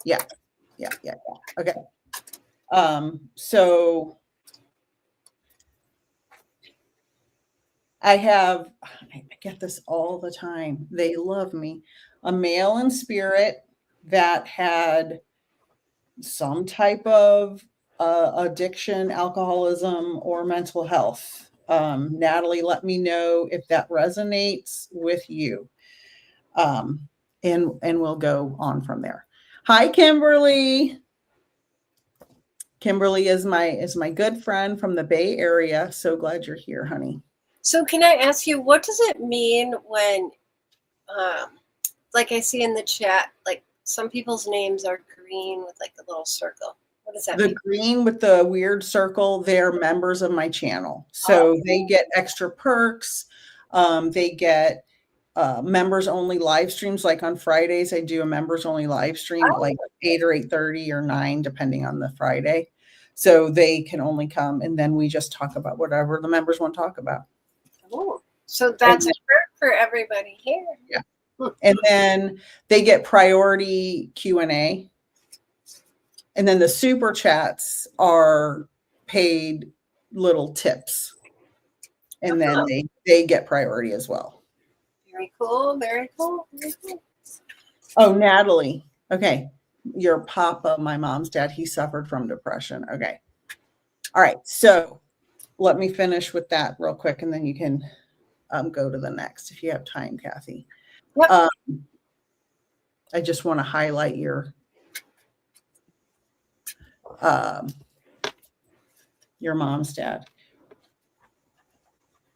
Yeah. Okay. So I get this all the time. They love me. A male in spirit that had some type of addiction, alcoholism, or mental health. Natalie, let me know if that resonates with you. And we'll go on from there. Hi, Kimberly. Kimberly is my good friend from the Bay Area. So glad you're here, honey. So can I ask you, what does it mean when, like I see in the chat, like some people's names are green with like a little circle? What does that mean? The green with the weird circle, they're members of my channel. So they get extra perks. They get members only live streams. Like on Fridays, I do a members only live stream at like 8 or 8:30 or 9, depending on the Friday. So they can only come, and then we just talk about whatever the members want to talk about. Oh, so that's a perk for everybody here. Yeah. And then they get priority Q&A. And then the super chats are paid little tips. And then they get priority as well. Very cool. Very cool. Very cool. Oh, Natalie. Okay. Your papa, my mom's dad, he suffered from depression. Okay. All right. So let me finish with that real quick, and then you can go to the next if you have time, Kathi. Yep. I just want to highlight your mom's dad.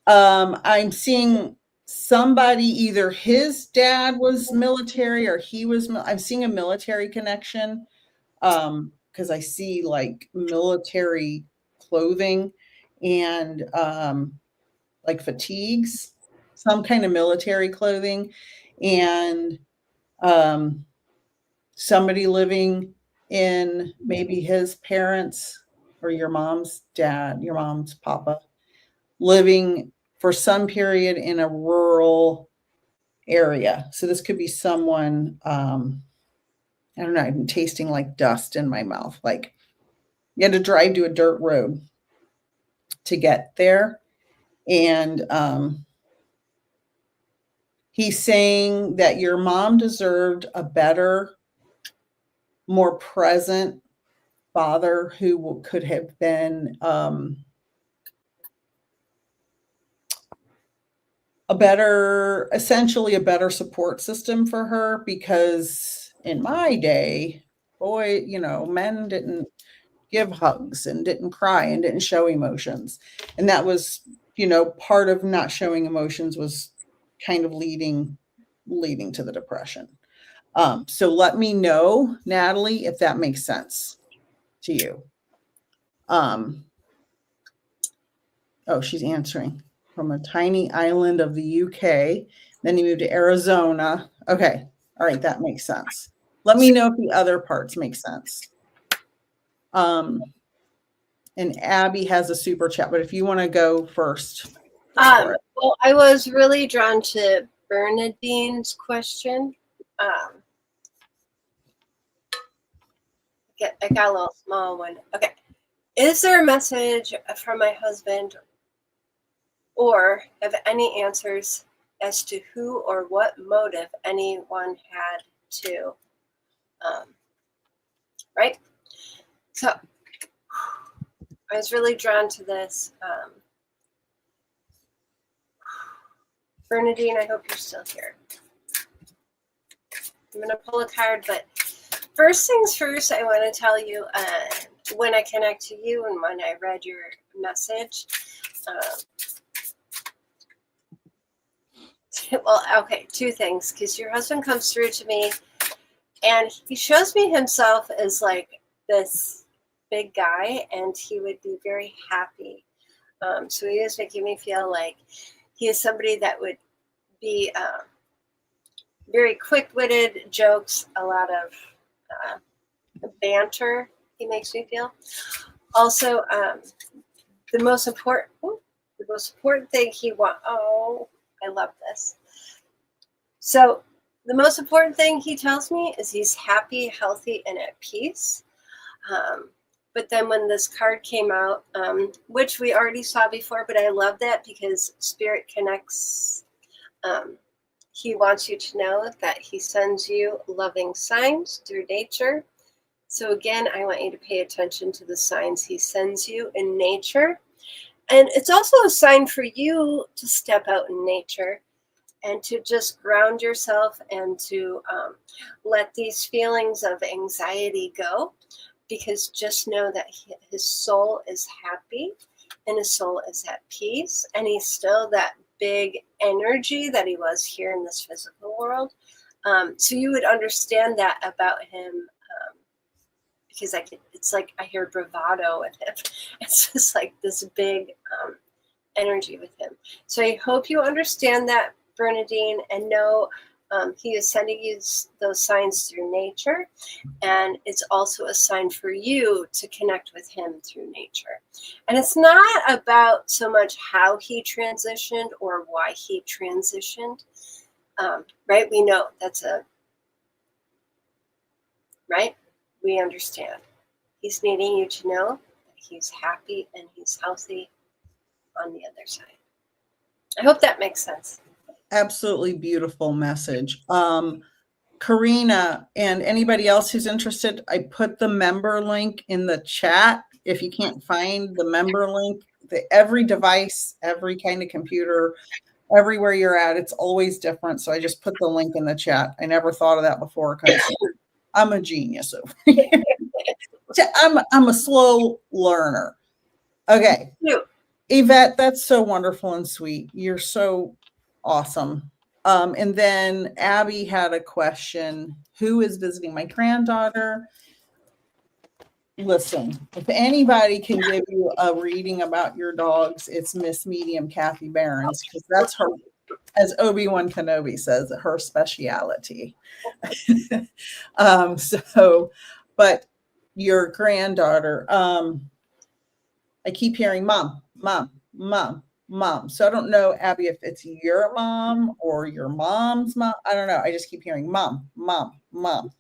I'm seeing somebody, either his dad was military or he was, I'm seeing a military connection. Because I see like military clothing and like fatigues, some kind of military clothing, and somebody living in maybe his parents or your mom's dad, your mom's papa, living for some period in a rural area. So this could be someone, I don't know, I'm tasting like dust in my mouth. Like you had to drive to a dirt road to get there. And he's saying that your mom deserved a better, more present father who could have been essentially a better support system for her, because in my day, boy, men didn't give hugs and didn't cry and didn't show emotions. And that was, part of not showing emotions was kind of leading to the depression. So let me know, Natalie, if that makes sense to you. Oh, she's answering. From a tiny island of the UK. Then he moved to Arizona. Okay. All right. That makes sense. Let me know if the other parts make sense. And Abby has a super chat, but if you want to go first. Well, I was really drawn to Bernadine's question. I got a little small one. Okay. Is there a message from my husband, or have any answers as to who or what motive anyone had to, right? So I was really drawn to this. Bernadine, I hope you're still here. I'm going to pull a card, but first things first, I want to tell you when I connect to you and when I read your message. Well, okay, two things, because your husband comes through to me and he shows me himself as like this big guy, and he would be very happy. So he was making me feel like he is somebody that would be very quick-witted, jokes, a lot of banter. He makes me feel. Also, the most important thing he wants. Oh, I love this. So the most important thing he tells me is he's happy, healthy, and at peace. But then when this card came out, which we already saw before, but I love that because Spirit connects. He wants you to know that he sends you loving signs through nature. So again, I want you to pay attention to the signs he sends you in nature. And it's also a sign for you to step out in nature and to just ground yourself and to let these feelings of anxiety go. Because just know that his soul is happy and his soul is at peace, and he's still that big energy that he was here in this physical world. So you would understand that about him, because it's like I hear bravado with him. It's just like this big energy with him. So I hope you understand that, Bernadine, and know he is sending you those signs through nature, and it's also a sign for you to connect with him through nature. And it's not about so much how he transitioned or why he transitioned, right? We know right? We understand. He's needing you to know that he's happy and he's healthy on the other side. I hope that makes sense. Absolutely beautiful message. Karina and anybody else who's interested, I put the member link in the chat. If you can't find the member link, every device, every kind of computer, everywhere you're at, it's always different. So I just put the link in the chat. I never thought of that before because I'm a genius over here. I'm a slow learner. Okay. Yvette, that's so wonderful and sweet. You're so awesome. And then Abby had a question. Who is visiting my granddaughter? Listen, if anybody can give you a reading about your dogs, it's Miss Medium Kathi Behrens, because that's her, as Obi-Wan Kenobi says, her speciality. But your granddaughter, I keep hearing mom, mom, mom, mom. So I don't know, Abby, if it's your mom or your mom's mom. I don't know. I just keep hearing mom, mom, mom.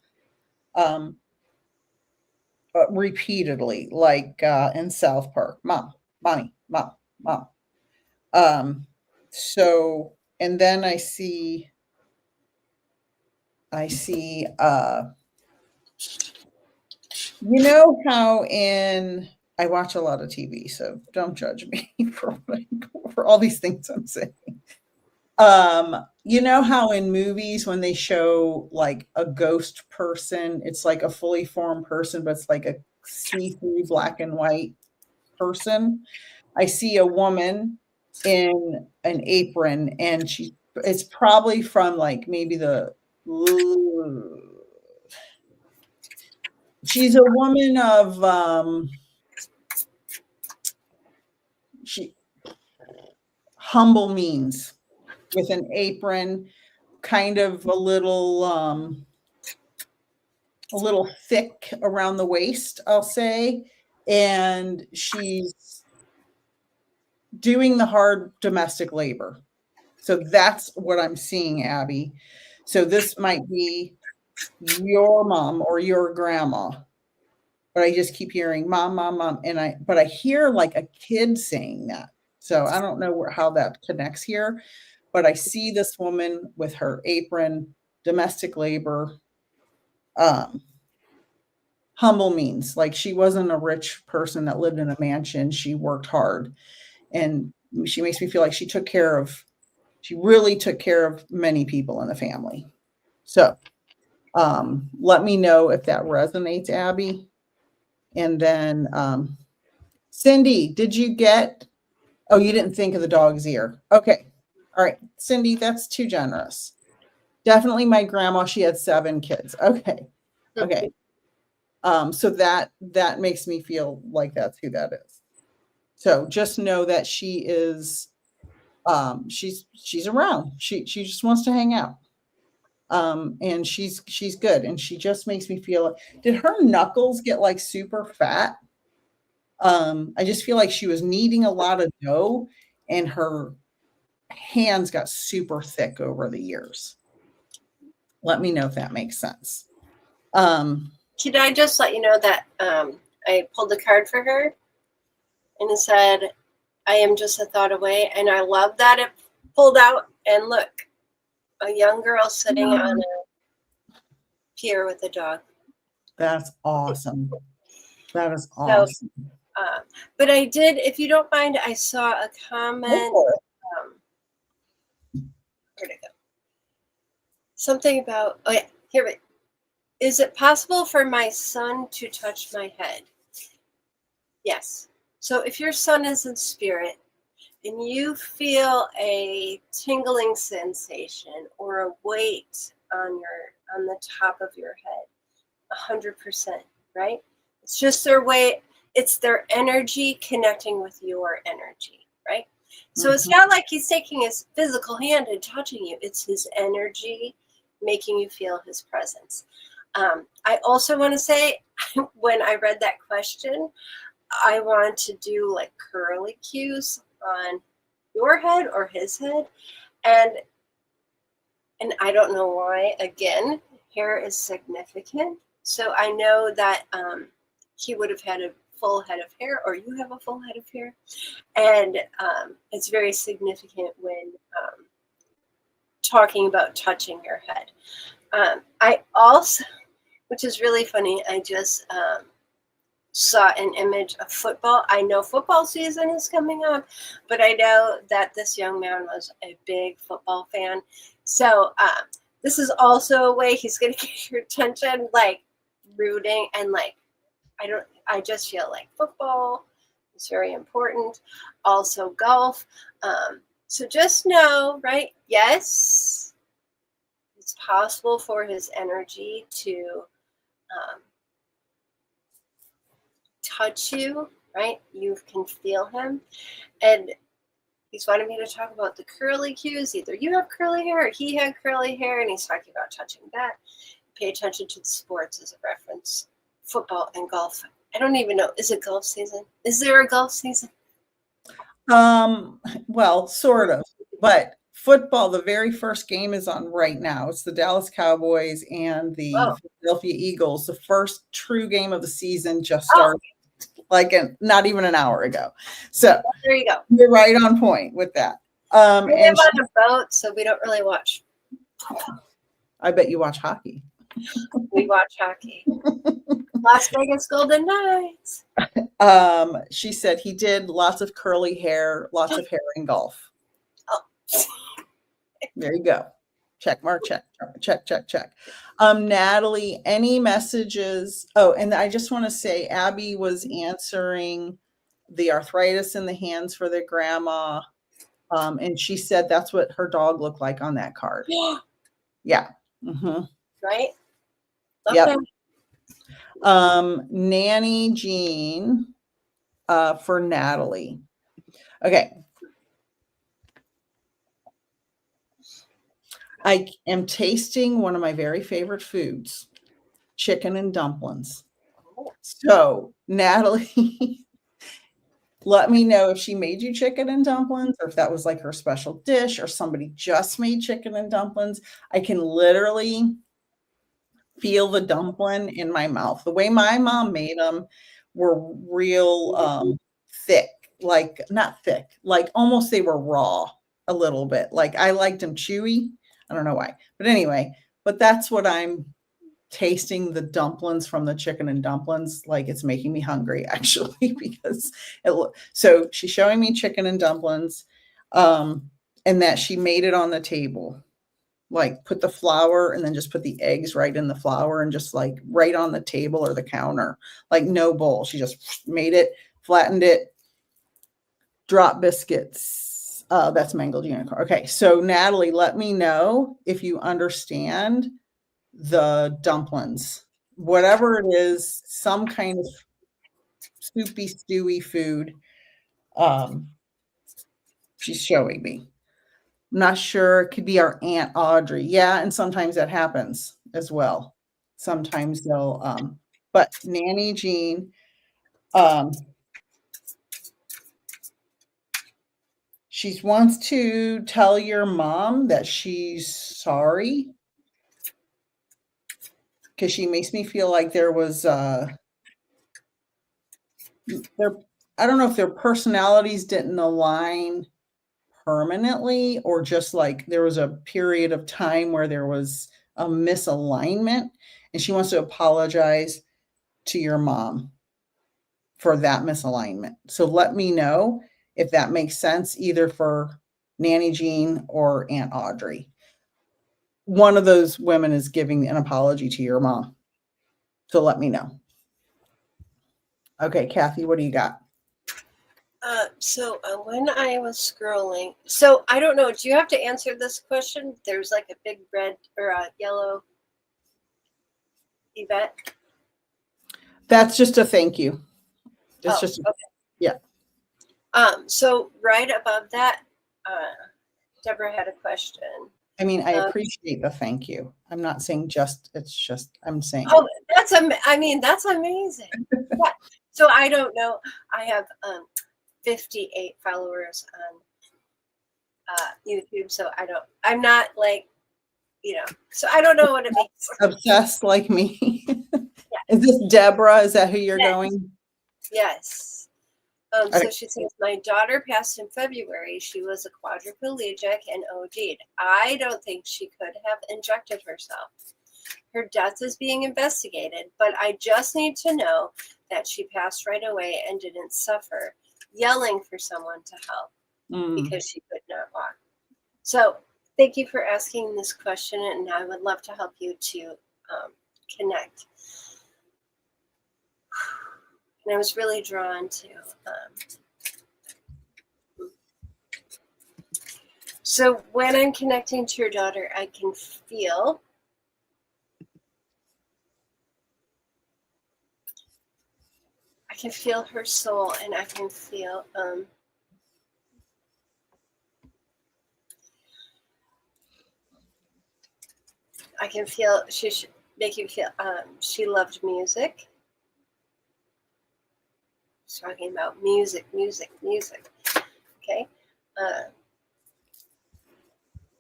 But repeatedly, like in South Park, mom, mommy, mom, mom. So, and then I see, you know how I watch a lot of TV, so don't judge me for all these things I'm saying. You know how in movies when they show like a ghost person, it's like a fully formed person, but it's like a see-through black and white person. I see a woman in an apron, and it's probably from like maybe she's a woman of humble means, with an apron, kind of a little thick around the waist, I'll say, and she's doing the hard domestic labor. So that's what I'm seeing, Abby. So this might be your mom or your grandma. but I just keep hearing mom, mom, mom. But I hear like a kid saying that. So I don't know how that connects here, but I see this woman with her apron, domestic labor, humble means. Like she wasn't a rich person that lived in a mansion. She worked hard, and she makes me feel like she really took care of many people in the family. So let me know if that resonates, Abby. And then Cindy, did you get, oh, you didn't think of the dog's ear. Okay. All right. Cindy, that's too generous. Definitely my grandma, she had 7 kids. Okay. Okay. So that makes me feel like that's who that is. So just know that she is, she's around. She just wants to hang out. And she's good. And she just makes me feel, did her knuckles get like super fat? I just feel like she was kneading a lot of dough and her hands got super thick over the years. Let me know if that makes sense. Could I just let you know that I pulled a card for her and it said, I am just a thought away. And I love that it pulled out and look, a young girl sitting on a pier with a dog. That's awesome. That is awesome. So, but I did, if you don't mind, I saw a comment. Where'd it go? Something about, oh yeah, here we go. Is it possible for my son to touch my head? Yes. So if your son is in spirit and you feel a tingling sensation or a weight on the top of your head, 100%, right? It's just their way, it's their energy connecting with your energy, right? So it's not like he's taking his physical hand and touching you. It's his energy making you feel his presence. I also want to say, when I read that question, I want to do like curly cues on your head or his head. And I don't know why, again, hair is significant. So I know that he would have had a full head of hair, or you have a full head of hair. And it's very significant when talking about touching your head. I also, which is really funny, I just saw an image of football. I know football season is coming up, but I know that this young man was a big football fan. So this is also a way he's going to get your attention, like rooting and like, I just feel like football is very important. Also golf. So just know, right? Yes, it's possible for his energy to touch you, right? You can feel him. And he's wanting me to talk about the curly cues. Either you have curly hair or he had curly hair, and he's talking about touching that. Pay attention to the sports as a reference. Football and golf. I don't even know. Is it golf season? Is there a golf season? Well, sort of. But football, the very first game is on right now. It's the Dallas Cowboys and the Philadelphia Eagles. The first true game of the season just started not even an hour ago. So there you go. You're right on point with that. We live on a boat, so we don't really watch. I bet you watch hockey. We watch hockey. Las Vegas Golden Knights. She said he did lots of curly hair, lots of hair in golf. Oh. There you go. Check mark, check. Natalie, any messages? Oh, and I just want to say Abby was answering the arthritis in the hands for their grandma. And she said that's what her dog looked like on that card. Yeah. Mm-hmm. Right? Okay. Yep. Nanny Jean for Natalie. Okay. I am tasting one of my very favorite foods, chicken and dumplings. So, Natalie, let me know if she made you chicken and dumplings or if that was like her special dish or somebody just made chicken and dumplings. I can literally feel the dumpling in my mouth. The way my mom made them were real thick, like not thick, like almost they were raw a little bit. Like I liked them chewy. I don't know why. But anyway, but that's what I'm tasting, the dumplings from the chicken and dumplings. Like it's making me hungry actually because so she's showing me chicken and dumplings and that she made it on the table, like put the flour and then just put the eggs right in the flour and just like right on the table or the counter, like no bowl. She just made it, flattened it, drop biscuits. That's mangled unicorn. Okay, so Natalie, let me know if you understand the dumplings, whatever it is, some kind of soupy, stewy food. She's showing me. I'm not sure. It could be our Aunt Audrey. Yeah, and sometimes that happens as well. Sometimes they'll, but Nanny Jean, she wants to tell your mom that she's sorry because she makes me feel like there was I don't know if their personalities didn't align permanently or just like there was a period of time where there was a misalignment, and she wants to apologize to your mom for that misalignment. So let me know if that makes sense, either for Nanny Jean or Aunt Audrey. One of those women is giving an apology to your mom. So let me know. Okay, Kathy, what do you got? So when I was scrolling, so I don't know, do you have to answer this question? There's like a big red or a yellow Yvette. That's just a thank you. It's just okay. Yeah. So right above that, Deborah had a question. I mean, I appreciate the thank you. I'm not saying just, it's just, I'm saying. Oh, that's amazing. Yeah. So I don't know. I have 58 followers on YouTube, so I'm not like, so I don't know what it means. Obsessed like me. Yeah. Is this Deborah? Is that who you're going? Yes. So she says, my daughter passed in February. She was a quadriplegic and OD'd. I don't think she could have injected herself. Her death is being investigated, but I just need to know that she passed right away and didn't suffer, yelling for someone to help because she could not walk. So thank you for asking this question, and I would love to help you to connect. And I was really drawn to so when I'm connecting to your daughter, I can feel her soul, and I can feel she should make you feel she loved music. She's talking about music. Okay.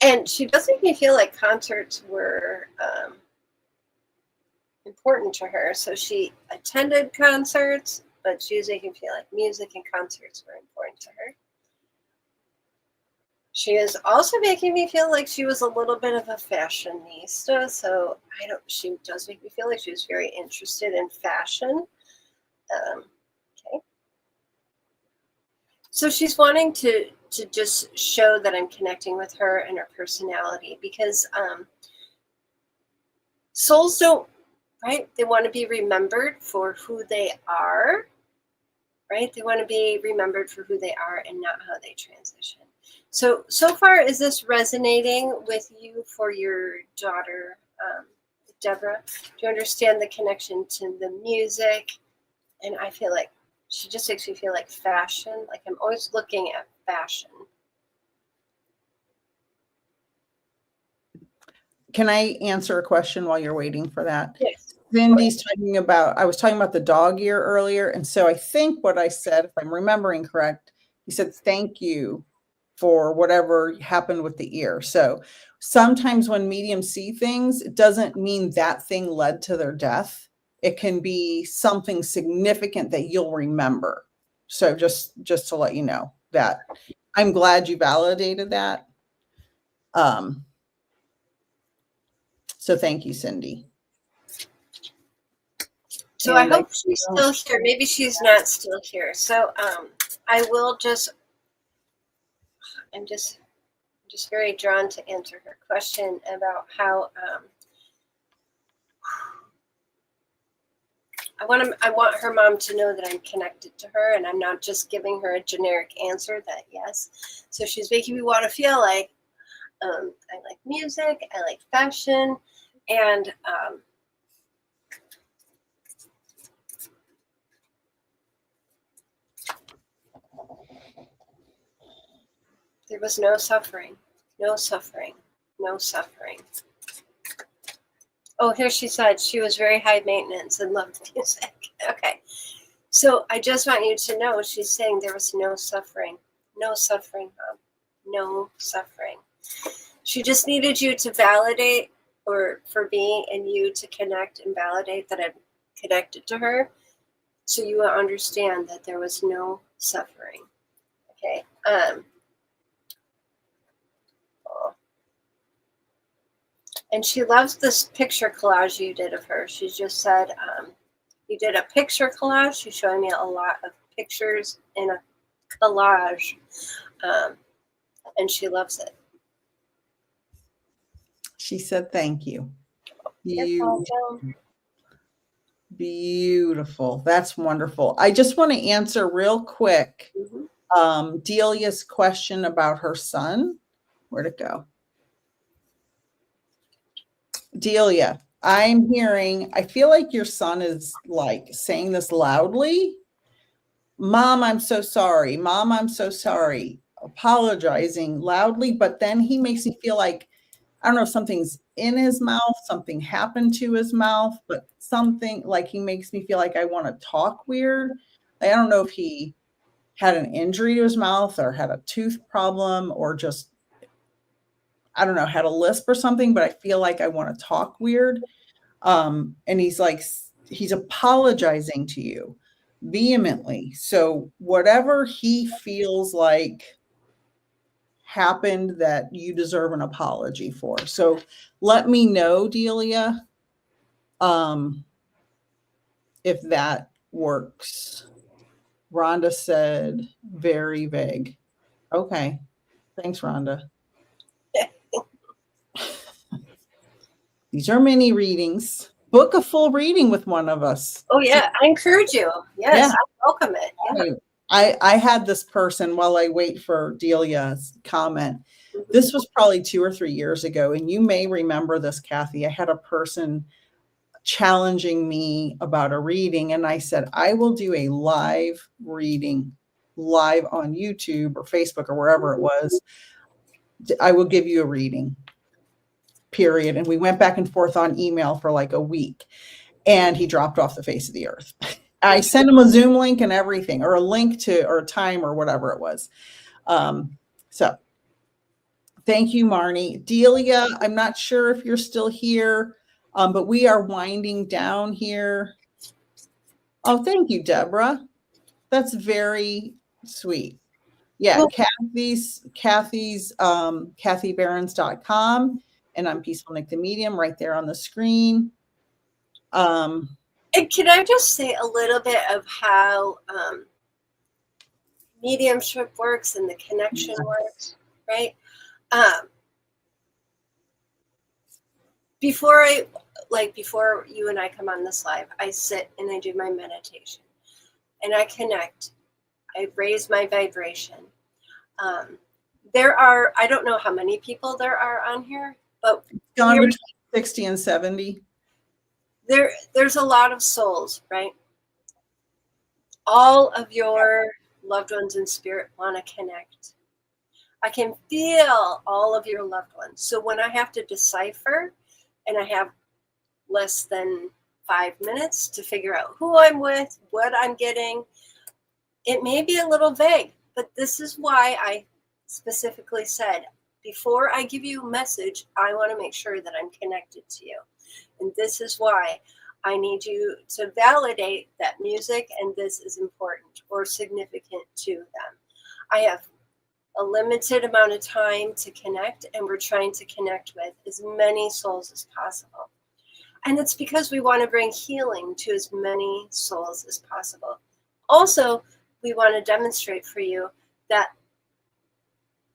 And she does make me feel like concerts were important to her. So she attended concerts, but she was making me feel like music and concerts were important to her. She is also making me feel like she was a little bit of a fashionista. So she does make me feel like she was very interested in fashion. Okay. So she's wanting to just show that I'm connecting with her and her personality, because souls don't, right? They want to be remembered for who they are, right? They want to be remembered for who they are and not how they transition. So far, is this resonating with you for your daughter, Deborah? Do you understand the connection to the music? And I feel like she just makes me feel like fashion. Like I'm always looking at fashion. Can I answer a question while you're waiting for that? Yes. Cindy's talking about, I was talking about the dog ear earlier. And so I think what I said, if I'm remembering correct, he said, thank you for whatever happened with the ear. So sometimes when mediums see things, it doesn't mean that thing led to their death. It can be something significant that you'll remember. So just to let you know that. I'm glad you validated that. So thank you, Cindy. So I hope she's still here. Maybe she's not still here. So I will I'm just very drawn to answer her question about how I want her mom to know that I'm connected to her, and I'm not just giving her a generic answer that yes. So she's making me want to feel like I like music, I like fashion, and there was no suffering, no suffering, no suffering. Oh, here she said she was very high maintenance and loved music. Okay. So I just want you to know she's saying there was no suffering. No suffering, Mom. No suffering. She just needed you to validate, or for me and you to connect and validate that I'm connected to her, so you will understand that there was no suffering. Okay. And she loves this picture collage you did of her. She just said, you did a picture collage. She's showing me a lot of pictures in a collage. And she loves it. She said, thank you. Beautiful. That's wonderful. I just want to answer real quick Delia's question about her son. Where'd it go? Delia, I'm hearing, I feel like your son is like saying this loudly. Mom, I'm so sorry. Mom, I'm so sorry. Apologizing loudly, but then he makes me feel like, I don't know if something's in his mouth, something happened to his mouth, but something like he makes me feel like I want to talk weird. I don't know if he had an injury to his mouth or had a tooth problem or just, I don't know, had a lisp or something, but I feel like I want to talk weird. And he's like, he's apologizing to you vehemently. So whatever he feels like happened that you deserve an apology for. So let me know, Delia, if that works. Rhonda said very vague. Okay. Thanks, Rhonda. These are mini readings. Book a full reading with one of us. Oh, yeah. I encourage you. Yes, yeah. I welcome it. Yeah. I had this person, while I wait for Delia's comment, this was probably 2 or 3 years ago, and you may remember this, Kathi. I had a person challenging me about a reading, and I said, I will do a live reading, live on YouTube or Facebook or wherever it was. I will give you a reading, period. And we went back and forth on email for like a week, and he dropped off the face of the earth. I sent him a Zoom link and everything, or a link to, or a time or whatever it was. So thank you, Marnie. Delia, I'm not sure if you're still here, but we are winding down here. Oh, thank you, Deborah. That's very sweet. Yeah, Kathy's Behrens.com, and I'm Peaceful Nik the Medium right there on the screen. And can I just say a little bit of how mediumship works and the connection works, right? Before you and I come on this live, I sit and I do my meditation and I connect. I raise my vibration. There are, I don't know how many people there are on here, but gone between 60 and 70. There's a lot of souls, right? All of your loved ones in spirit want to connect. I can feel all of your loved ones. So when I have to decipher and I have less than 5 minutes to figure out who I'm with, what I'm getting, it may be a little vague, but this is why I specifically said before I give you a message, I want to make sure that I'm connected to you. And this is why I need you to validate that music and this is important or significant to them. I have a limited amount of time to connect, and we're trying to connect with as many souls as possible. And it's because we want to bring healing to as many souls as possible. Also, we want to demonstrate for you that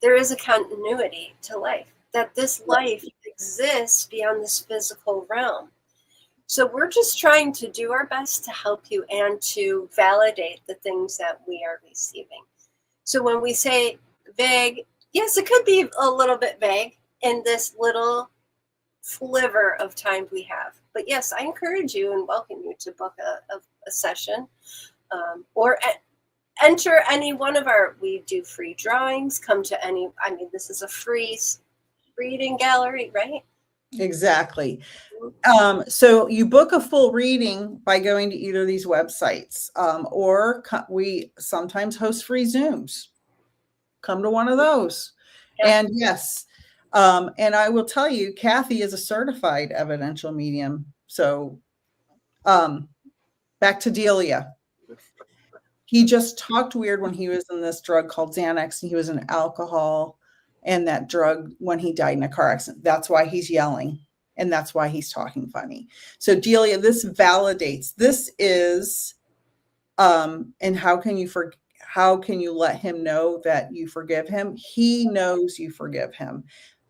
there is a continuity to life, that this life exists beyond this physical realm. So we're just trying to do our best to help you and to validate the things that we are receiving. So when we say vague, yes, it could be a little bit vague in this little sliver of time we have. But yes, I encourage you and welcome you to book a session or enter any one of we do free drawings, come to any, this is a free reading gallery, right? Exactly. So you book a full reading by going to either of these websites, or we sometimes host free Zooms. Come to one of those. Yeah. And yes, and I will tell you, Kathi is a certified evidential medium. So back to Delia. He just talked weird when he was in this drug called Xanax, and he was in alcohol and that drug when he died in a car accident. That's why he's yelling. And that's why he's talking funny. So Delia, this validates, this is, and how can you let him know that you forgive him? He knows you forgive him.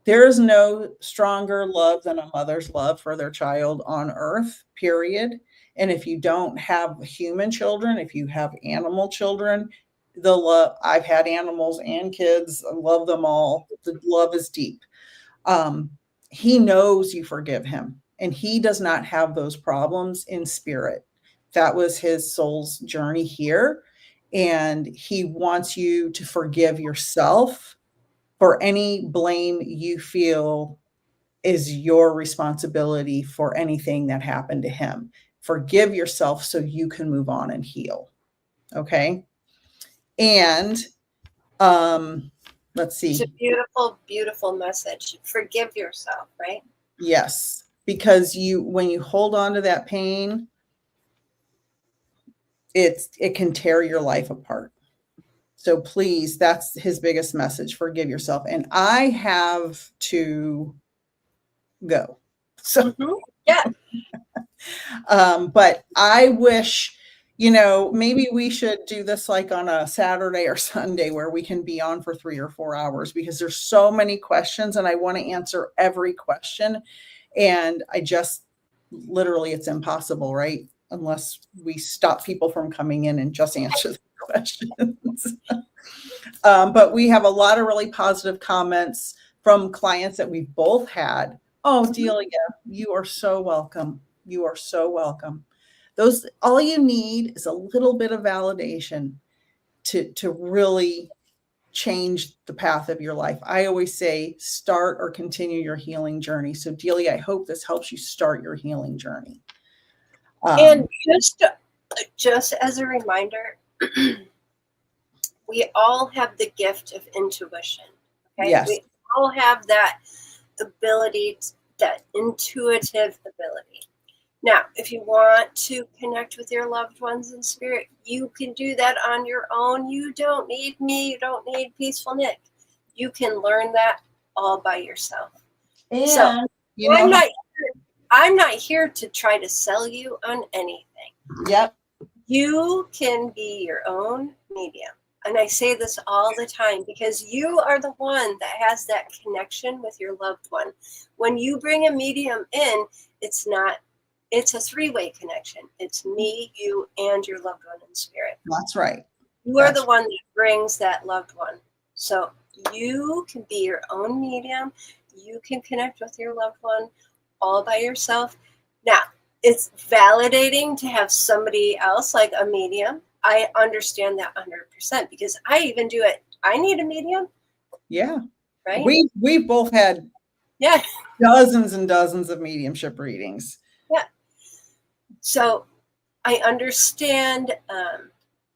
There is no stronger love than a mother's love for their child on earth, period. And if you don't have human children, if you have animal children, the love, I've had animals and kids, I love them all. The love is deep. He knows you forgive him, and he does not have those problems in spirit. That was his soul's journey here. And he wants you to forgive yourself for any blame you feel is your responsibility for anything that happened to him. Forgive yourself so you can move on and heal. Okay. And let's see. It's a beautiful, beautiful message. Forgive yourself, right? Yes. Because when you hold on to that pain, it can tear your life apart. So please, that's his biggest message. Forgive yourself. And I have to go. So yeah. But I wish, maybe we should do this like on a Saturday or Sunday where we can be on for 3 or 4 hours, because there's so many questions and I want to answer every question. And I just literally, it's impossible, right? Unless we stop people from coming in and just answer the questions. But we have a lot of really positive comments from clients that we've both had. Oh, Delia, you are so welcome. You are so welcome. All you need is a little bit of validation to really change the path of your life. I always say start or continue your healing journey. So Delia, I hope this helps you start your healing journey. And just as a reminder, we all have the gift of intuition. Okay? Yes. We all have that ability, that intuitive ability. Now, if you want to connect with your loved ones in spirit, you can do that on your own. You don't need me. You don't need Peaceful Nik. You can learn that all by yourself. And so I'm not here to try to sell you on anything. Yep. You can be your own medium. And I say this all the time because you are the one that has that connection with your loved one. When you bring a medium in, it's a three-way connection. It's me, you, and your loved one in spirit. That's right. You are the one that brings that loved one. So you can be your own medium. You can connect with your loved one all by yourself. Now, it's validating to have somebody else like a medium. I understand that 100% because I even do it. I need a medium. Yeah. Right. We've both had dozens and dozens of mediumship readings. Yeah. So I understand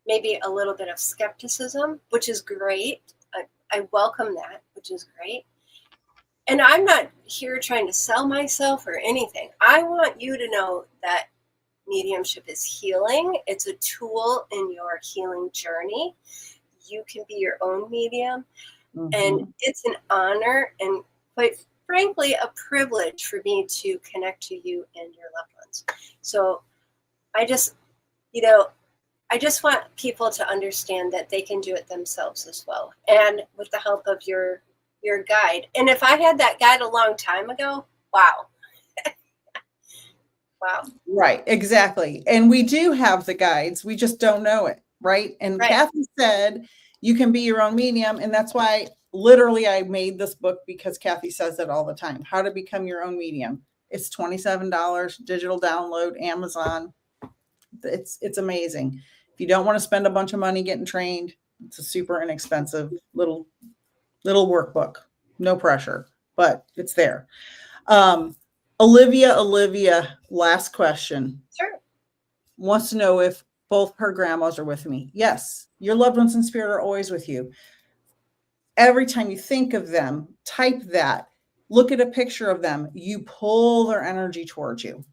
maybe a little bit of skepticism, which is great. I welcome that, which is great. And I'm not here trying to sell myself or anything. I want you to know that mediumship is healing. It's a tool in your healing journey. You can be your own medium. And it's an honor and, quite frankly, a privilege for me to connect to you and your loved ones. So I just want people to understand that they can do it themselves as well, and with the help of your guide. And if I had that guide a long time ago, wow. Wow. Right, exactly. And we do have the guides. We just don't know it, right? And Right. Kathi said you can be your own medium. And that's why literally I made this book, because Kathi says it all the time. How to become your own medium. It's $27, digital download, Amazon. It's amazing. If you don't want to spend a bunch of money getting trained, it's a super inexpensive little workbook. No pressure, but it's there. Olivia, last question. Sure. Wants to know if both her grandmas are with me. Yes, your loved ones in spirit are always with you. Every time you think of them, type that. Look at a picture of them. You pull their energy towards you.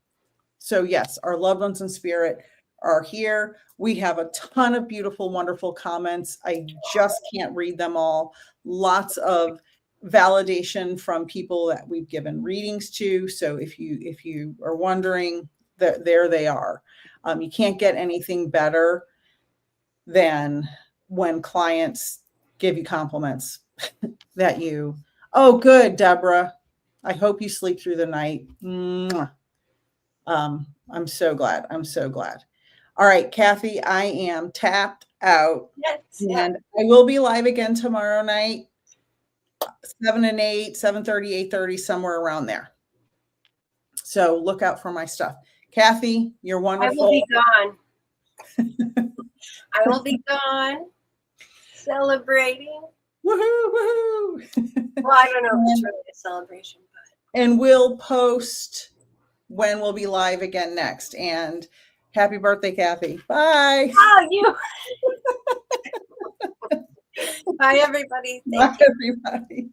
So yes, our loved ones in spirit are here. We have a ton of beautiful, wonderful comments. I just can't read them all. Lots of validation from people that we've given readings to. So if you are wondering, there they are. You can't get anything better than when clients give you compliments that you, oh, good, Deborah. I hope you sleep through the night. Mwah. I'm so glad. I'm so glad. All right, Kathi, I am tapped out. Yes, and I will be live again tomorrow night, 7 and 8, 7:30, 8:30, somewhere around there. So look out for my stuff. Kathi, you're wonderful. I will be gone. I will be gone celebrating. Woohoo, woohoo. Well, I don't know if it's really a celebration, but. And we'll post when we'll be live again next. And happy birthday, Kathi. Bye. Oh, you. Bye, everybody. Bye, everybody.